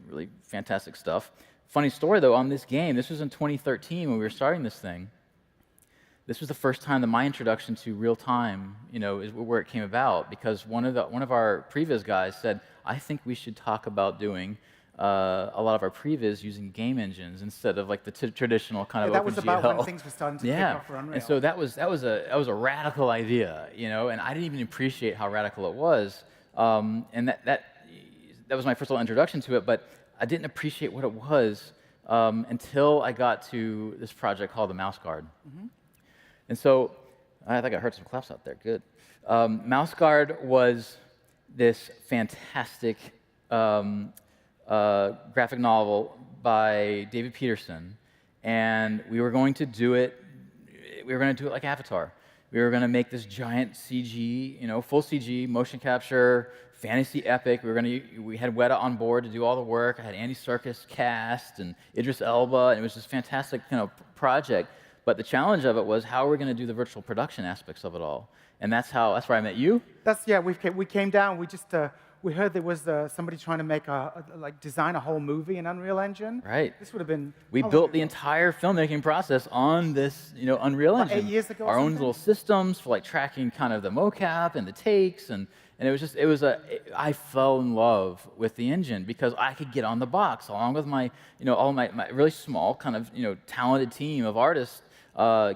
really fantastic stuff. Funny story though, on this game, this was in 2013 when we were starting this thing. This was the first time that my introduction to real time, is where it came about, because one of our previs guys said, I think we should talk about doing a lot of our previs using game engines instead of like the traditional kind of OpenGL. That was about when things were starting to kick off for Unreal. And so that was a radical idea, and I didn't even appreciate how radical it was. And that was my first little introduction to it, but I didn't appreciate what it was until I got to this project called the Mouse Guard. And so I think I heard some claps out there. Good. Mouse Guard was this fantastic graphic novel by David Peterson, and we were going to do it. We were going to do it like Avatar. We were going to make this giant CG, full CG, motion capture, fantasy epic. We had Weta on board to do all the work. I had Andy Serkis cast and Idris Elba, and it was this fantastic project. But the challenge of it was, how are we going to do the virtual production aspects of it all? And that's where I met you. We came down. We heard there was somebody trying to make design a whole movie in Unreal Engine. Right. This would have been. We built the entire filmmaking process on this, Unreal Engine. 8 years ago. Our own little systems for like tracking kind of the mocap and the takes, and I fell in love with the engine because I could get on the box along with my, all my really small kind of, talented team of artists.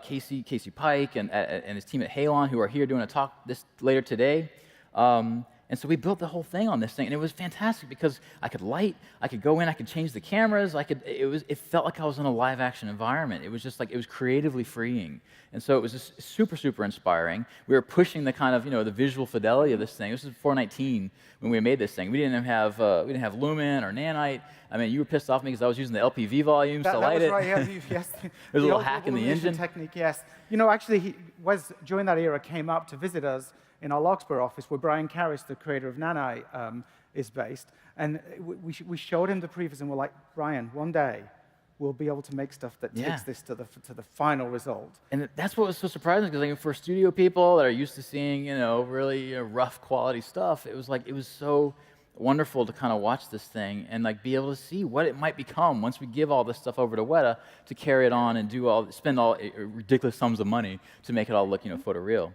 Casey Pike and his team at Halon, who are here doing a talk later today. And And so we built the whole thing on this thing, and it was fantastic because I could light, I could go in, I could change the cameras, it felt like I was in a live action environment. It was just like, it was creatively freeing. And so it was just super, super inspiring. We were pushing the kind of, the visual fidelity of this thing. This was 419 when we made this thing. We didn't have Lumen or Nanite. I mean, you were pissed off at me because I was using the LPV volumes to light it. Right, yeah, yes. There's a little hack in the engine. Technique, yes. Actually, he was, during that era, came up to visit us in our Larkspur office, where Brian Karras, the creator of Nanite, is based. And we showed him the previews, and we're like, Brian, one day we'll be able to make stuff that takes this to the final result. And that's what was so surprising, because for studio people that are used to seeing, really rough quality stuff, it was so wonderful to kind of watch this thing and be able to see what it might become once we give all this stuff over to Weta to carry it on and spend all ridiculous sums of money to make it all look photoreal.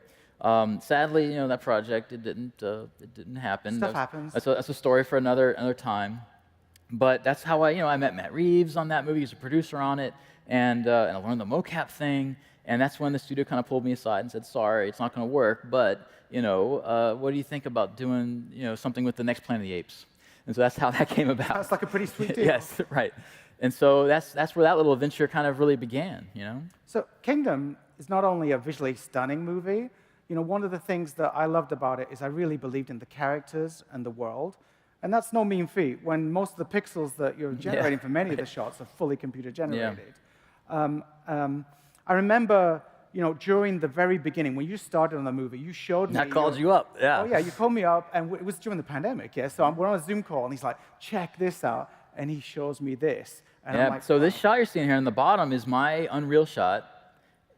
Sadly, that project it didn't happen. Stuff happens. That's a story for another time. But that's how I met Matt Reeves on that movie. He was a producer on it, and I learned the mocap thing. And that's when the studio kind of pulled me aside and said, "Sorry, it's not going to work. But what do you think about doing something with the next Planet of the Apes?" And so that's how that came about. That's like a pretty sweet deal. Yes, right. And so that's where that little adventure kind of really began. So Kingdom is not only a visually stunning movie. One of the things that I loved about it is I really believed in the characters and the world. And that's no mean feat when most of the pixels that you're generating for many of the shots are fully computer generated. I remember, during the very beginning, when you started on the movie, you showed me. I called you up, yeah. Oh, yeah, you called me up, and it was during the pandemic, yeah? So we're on a Zoom call, and he's like, check this out. And he shows me this. And I'm like, so this shot you're seeing here in the bottom is my Unreal shot,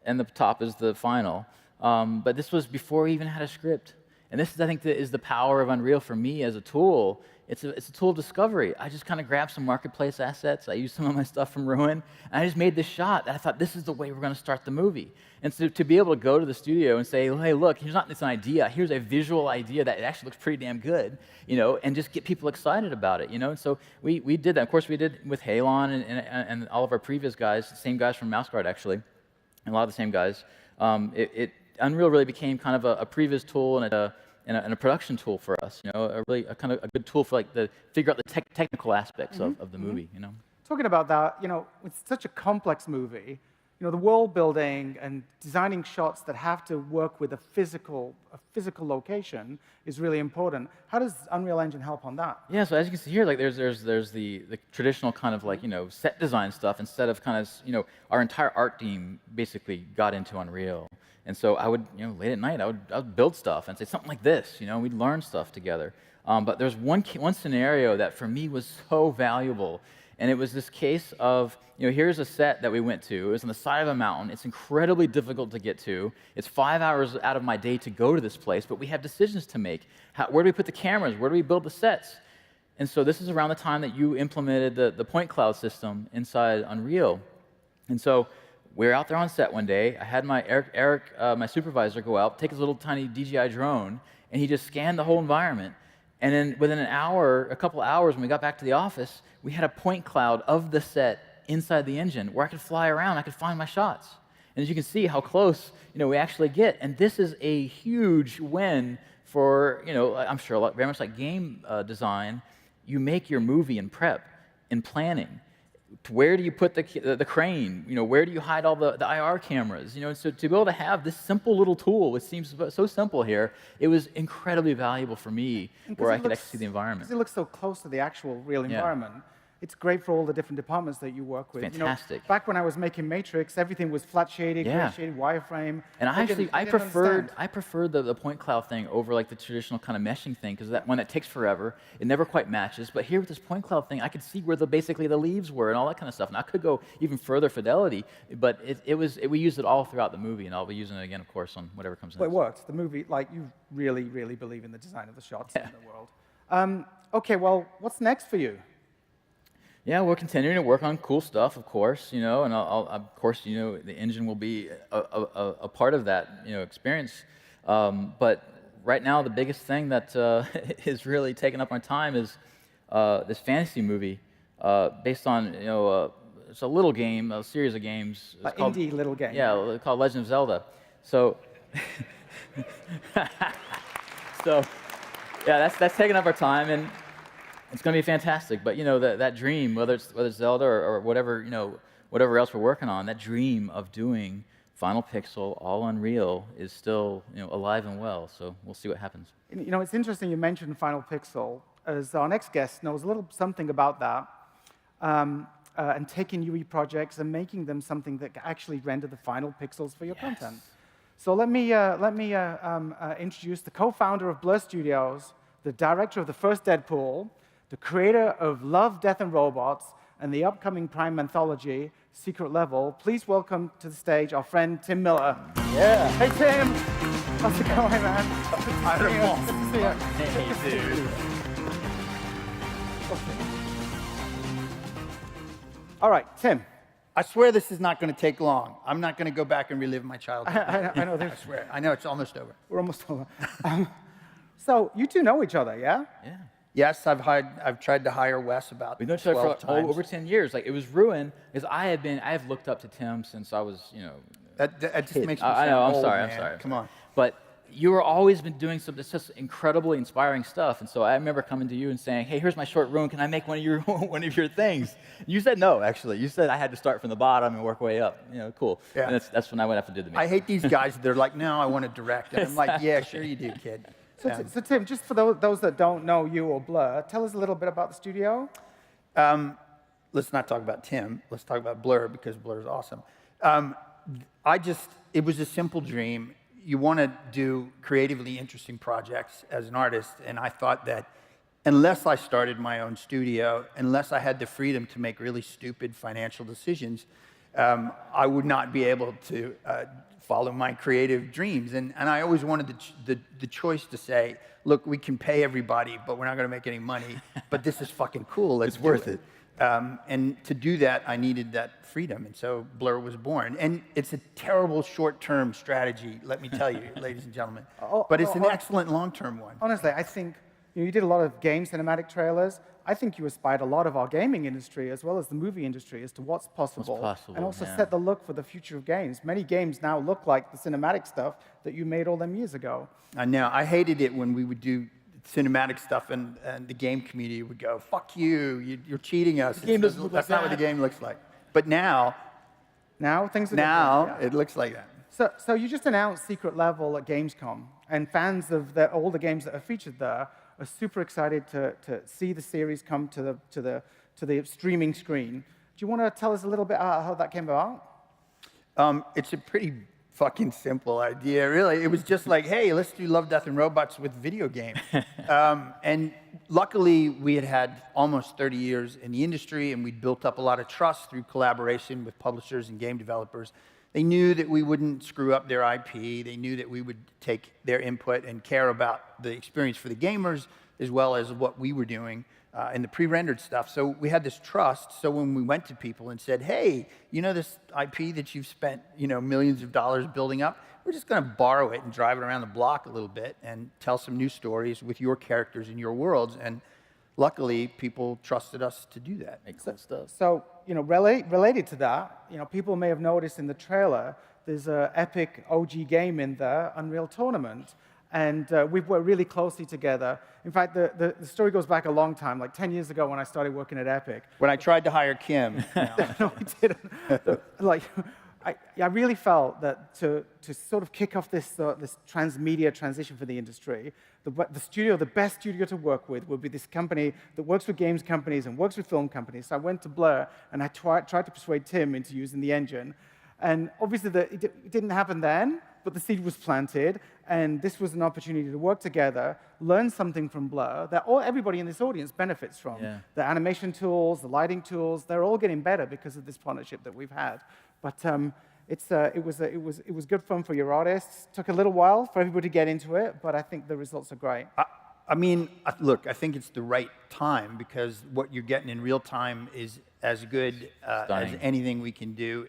and the top is the final. But this was before we even had a script. And this is, I think, is the power of Unreal for me as a tool. It's a tool of discovery. I just kind of grabbed some marketplace assets. I used some of my stuff from Ruin, and I just made this shot. And I thought, this is the way we're going to start the movie. And so to be able to go to the studio and say, hey, look, here's not just an idea. Here's a visual idea that it actually looks pretty damn good, and just get people excited about it, And so we did that. Of course, we did with Halon and all of our previous guys, the same guys from Mouse Guard, actually, and a lot of the same guys. Unreal really became kind of a previs tool and a production tool for us, a good tool for to figure out the technical aspects of the movie, Talking about that, it's such a complex movie. The world building and designing shots that have to work with a physical location is really important. How does Unreal Engine help on that? Yeah, so as you can see here, there's the traditional kind of set design stuff instead of our entire art team basically got into Unreal. And so I would, late at night, I would build stuff and say something like this, we'd learn stuff together. But there's one scenario that for me was so valuable, and it was this case of, here's a set that we went to. It was on the side of a mountain. It's incredibly difficult to get to. It's 5 hours out of my day to go to this place, but we have decisions to make. Where do we put the cameras? Where do we build the sets? And so this is around the time that you implemented the point cloud system inside Unreal. And so we were out there on set one day. I had my Eric, my supervisor, go out, take his little tiny DJI drone, and he just scanned the whole environment. And then within a couple hours, when we got back to the office, we had a point cloud of the set inside the engine where I could fly around, I could find my shots. And as you can see how close we actually get. And this is a huge win for, I'm sure very much like game design. You make your movie in prep, in planning. Where do you put the crane? Where do you hide all the IR cameras? And so to be able to have this simple little tool, which seems so simple here, it was incredibly valuable for me, where I could actually see the environment. Because it looks so close to the actual real environment. It's great for all the different departments that you work with. Fantastic. Back when I was making Matrix, everything was flat shaded, gray shaded, wireframe. And I preferred the point cloud thing over the traditional kind of meshing thing, because that one that takes forever, it never quite matches. But here with this point cloud thing, I could see where basically the leaves were and all that kind of stuff. And I could go even further fidelity, but we used it all throughout the movie, and I'll be using it again, of course, on whatever comes next. But it worked. The movie, you really, really believe in the design of the shots in the world. Okay, well, what's next for you? Yeah, we're continuing to work on cool stuff, of course, and of course, the engine will be a part of that, experience. But right now, the biggest thing that is really taking up our time is this fantasy movie based on, it's a little game, a series of games. An indie little game. Yeah, called Legend of Zelda. So, Yeah, that's taking up our time, and it's going to be fantastic. But that dream, whether it's Zelda or whatever whatever else we're working on, that dream of doing Final Pixel all Unreal is still alive and well. So we'll see what happens. It's interesting you mentioned Final Pixel, as our next guest knows a little something about that, and taking UE projects and making them something that actually render the final pixels for your content. So let me introduce the co-founder of Blur Studios, the director of the first Deadpool, the creator of Love, Death, and Robots, and the upcoming Prime anthology, Secret Level. Please welcome to the stage our friend Tim Miller. Yeah. Hey, Tim. How's it going, man? Good to see you. Hey, dude. All right, Tim. I swear this is not going to take long. I'm not going to go back and relive my childhood. I know. I swear. I know it's almost over. We're almost over. So you two know each other, yeah? Yeah. Yes, I've tried to hire Wes about We've known each other 12 for times. over 10 years. Like, it was ruined because I have looked up to Tim since I was, That just makes me I sound know. I'm old, sorry. man. I'm sorry. Come on. But you were always been doing some just incredibly inspiring stuff, and so I remember coming to you and saying, "Hey, here's my short room. Can I make one of your things?" You said no. Actually, you said I had to start from the bottom and work way up. Cool. Yeah. And that's when I went after did the. I hate these guys. They're like, no, I want to direct. And I'm like, yeah, sure you do, kid. So Tim, just for those that don't know you or Blur, tell us a little bit about the studio. Let's not talk about Tim. Let's talk about Blur, because Blur is awesome. It was a simple dream. You want to do creatively interesting projects as an artist, and I thought that unless I started my own studio, unless I had the freedom to make really stupid financial decisions, I would not be able to follow my creative dreams. And I always wanted the choice to say, look, we can pay everybody, but we're not going to make any money, but this is fucking cool. It's worth it. And to do that, I needed that freedom, and so Blur was born. And it's a terrible short-term strategy, let me tell you, ladies and gentlemen. But it's an excellent long-term one. Honestly, I think you did a lot of game cinematic trailers. I think you inspired a lot of our gaming industry as well as the movie industry as to what's possible and also set the look for the future of games. Many games now look like the cinematic stuff that you made all them years ago. I know. I hated it when we would do cinematic stuff and the game community would go, fuck you, you're cheating us. That's not what the game looks like. But now things are different. It looks like that. So you just announced Secret Level at Gamescom, and fans of all the games that are featured there are super excited to see the series come to the streaming screen. Do you want to tell us a little bit how that came about? It's a pretty fucking simple idea, really. It was just like, hey, let's do Love, Death, and Robots with video games. And luckily, we had almost 30 years in the industry, and we'd built up a lot of trust through collaboration with publishers and game developers. They knew that we wouldn't screw up their IP. They knew that we would take their input and care about the experience for the gamers, as well as what we were doing and the pre-rendered stuff. So we had this trust. So when we went to people and said, hey, this IP that you've spent millions of dollars building up, we're just going to borrow it and drive it around the block a little bit and tell some new stories with your characters in your worlds. And luckily, people trusted us to do that. Excellent stuff. So, related to that, people may have noticed in the trailer, there's an epic OG game in there, Unreal Tournament. And we've worked really closely together. In fact, the story goes back a long time, like 10 years ago when I started working at Epic. When I tried to hire Kim. No, we didn't. I really felt that to sort of kick off this transmedia transition for the industry, the best studio to work with would be this company that works with games companies and works with film companies. So I went to Blur, and I tried to persuade Tim into using the engine. And obviously, it didn't happen then, but the seed was planted, and this was an opportunity to work together, learn something from Blur that everybody in this audience benefits from. Yeah. The animation tools, the lighting tools, they're all getting better because of this partnership that we've had. But it was good fun for your artists. Took a little while for everybody to get into it, but I think the results are great. I mean, look, I think it's the right time because what you're getting in real time is as good as anything we can do,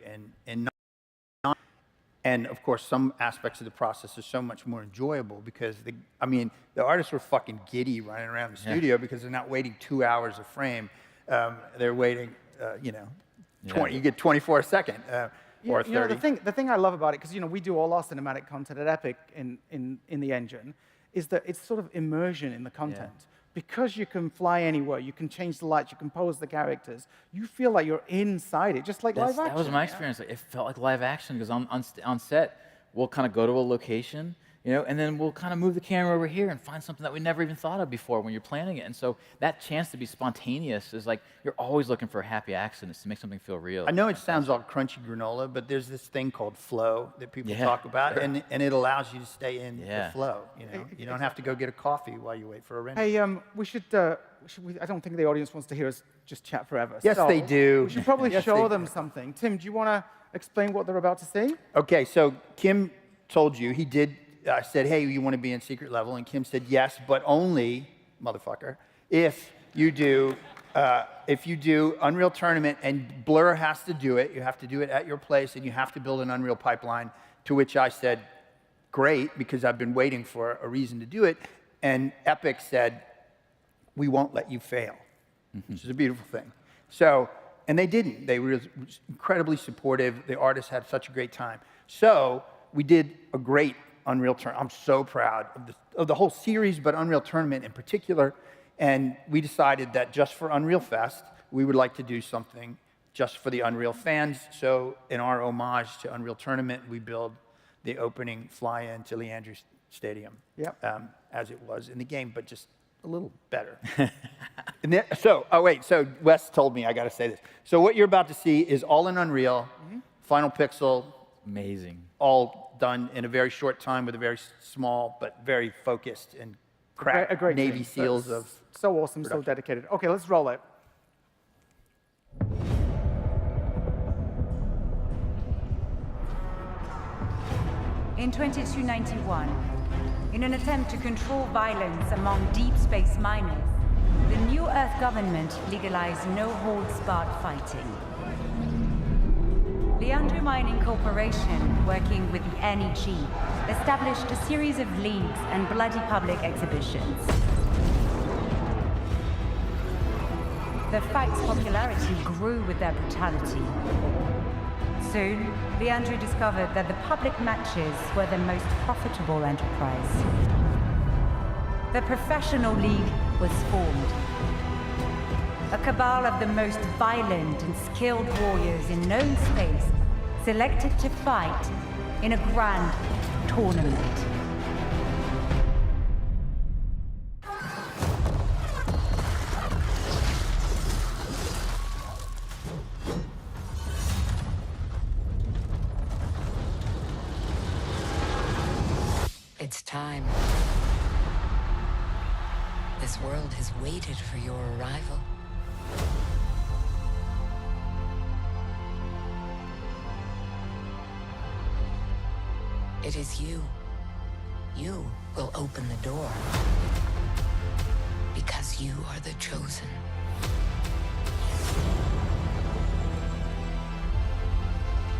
and of course, some aspects of the process are so much more enjoyable because the artists were fucking giddy running around the studio because they're not waiting 2 hours a frame. They're waiting, 20. You get 24 a second or 30. The thing I love about it, because we do all our cinematic content at Epic in the engine, is that it's sort of immersion in the content. Because you can fly anywhere, you can change the lights, you can pose the characters, you feel like you're inside it, just like live action. That was my experience. Like, it felt like live action because on set, we'll kind of go to a location, and then we'll kind of move the camera over here and find something that we never even thought of before when you're planning it. And so that chance to be spontaneous is like, you're always looking for happy accidents to make something feel real. I know it sounds all crunchy granola, but there's this thing called flow that people talk about, sure. and it allows you to stay in the flow. You don't have to go get a coffee while you wait for a render. Hey, I don't think the audience wants to hear us just chat forever. Yes, so they do. We should probably Yes, show they them do. something. Tim, do you want to explain what they're about to see? Okay, so Kim told you, he did, I said, hey, you want to be in secret level? And Kim said, yes, but only, motherfucker, if you do Unreal Tournament, and Blur has to do it. You have to do it at your place, and you have to build an Unreal pipeline, to which I said, great, because I've been waiting for a reason to do it. And Epic said, we won't let you fail, which is a beautiful thing. So, and they didn't. They were incredibly supportive. The artists had such a great time. So we did a great Unreal Tournament. I'm so proud of the whole series, but Unreal Tournament in particular. And we decided that just for Unreal Fest, we would like to do something just for the Unreal fans. So in our homage to Unreal Tournament, we build the opening fly-in to Leandro Stadium, as it was in the game, but just a little better. And then, so Wes told me I got to say this. So what you're about to see is all in Unreal, Final Pixel. Amazing. All done in a very short time with a very small but very focused and crack a great Navy team. SEAls of so awesome, production. so dedicated. Okay, let's roll it. In 2291, in an attempt to control violence among deep space miners, the New Earth government legalized no-holds-barred fighting. Leandro Mining Corporation, working with the NEG, established a series of leagues and bloody public exhibitions. The fight's popularity grew with their brutality. Soon, Leandro discovered that the public matches were the most profitable enterprise. The professional league was formed. A cabal of the most violent and skilled warriors in known space selected to fight in a grand tournament. It's time. This world has waited for your arrival. It is you. You will open the door. Because you are the chosen.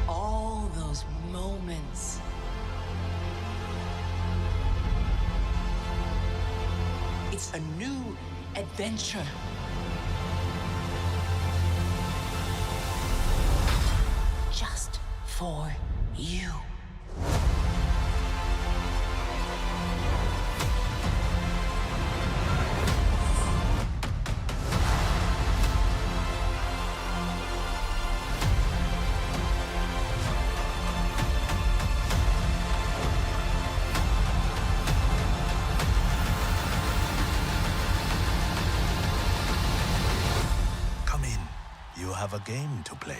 All those moments. It's a new adventure. Just for you. Come in. You have a game to play.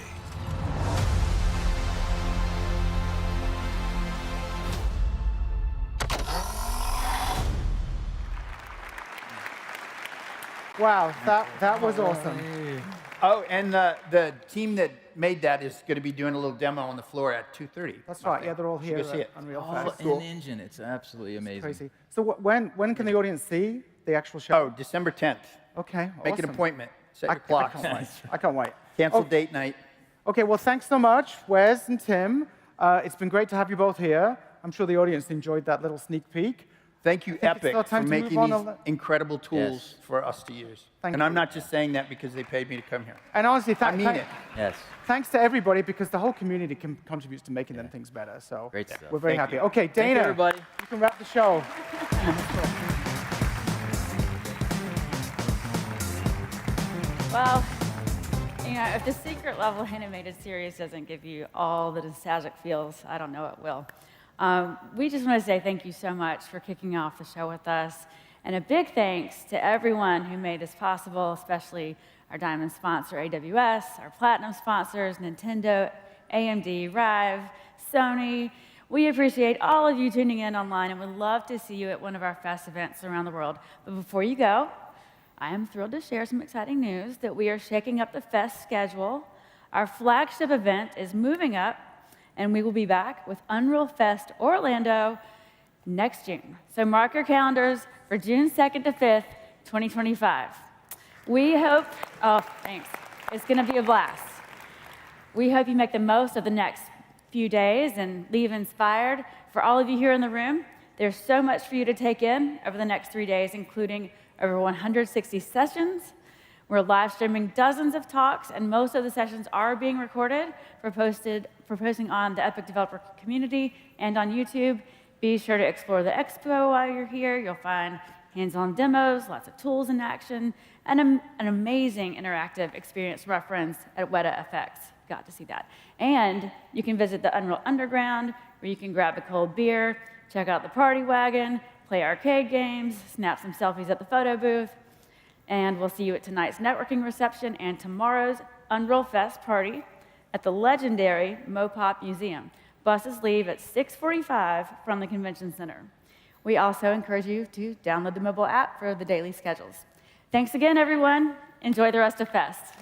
Wow, that was awesome. Oh, and the team that made that is going to be doing a little demo on the floor at 2:30. That's right. Yeah, they're all here You can see at it. Unreal All Fest. in engine. It's absolutely amazing. Crazy. So when can the audience see the actual show? Oh, December 10th. Okay, Make an awesome. appointment. Set I your clocks. can't wait. I can't wait. Cancel Oh, date night. Okay, well, thanks so much, Wes and Tim. It's been great to have you both here. I'm sure the audience enjoyed that little sneak peek. Thank you, I think it's Epic, still for time to move making on these a li- incredible tools for us to use. Thank And I'm you. not just saying that because they paid me to come here. And honestly, I mean it. Yes. Thanks to everybody, because the whole community contributes to making them things better. So Great stuff. we're very Thank happy. you. Okay, Thank you, Dana, everybody. you can wrap the show. Well, you know, if the secret level animated series doesn't give you all the nostalgic feels, I don't know what will. We just want to say thank you so much for kicking off the show with us. And a big thanks to everyone who made this possible, especially our diamond sponsor, AWS, our platinum sponsors, Nintendo, AMD, Rive, Sony. We appreciate all of you tuning in online and would love to see you at one of our fest events around the world. But before you go, I am thrilled to share some exciting news that we are shaking up the fest schedule. Our flagship event is moving up, and we will be back with Unreal Fest Orlando next June. So mark your calendars for June 2nd to 5th, 2025. We hope, thanks. It's going to be a blast. We hope you make the most of the next few days and leave inspired. For all of you here in the room, there's so much for you to take in over the next 3 days, including over 160 sessions. We're live streaming dozens of talks, and most of the sessions are being recorded for posting on the Epic developer community and on YouTube. Be sure to explore the expo while you're here. You'll find hands-on demos, lots of tools in action, and an amazing interactive experience from our friends at Weta FX. Got to see that. And you can visit the Unreal Underground, where you can grab a cold beer, check out the party wagon, play arcade games, snap some selfies at the photo booth, and we'll see you at tonight's networking reception and tomorrow's Unreal Fest party at the legendary Mopop Museum. Buses leave at 6:45 from the convention center. We also encourage you to download the mobile app for the daily schedules. Thanks again, everyone. Enjoy the rest of Fest.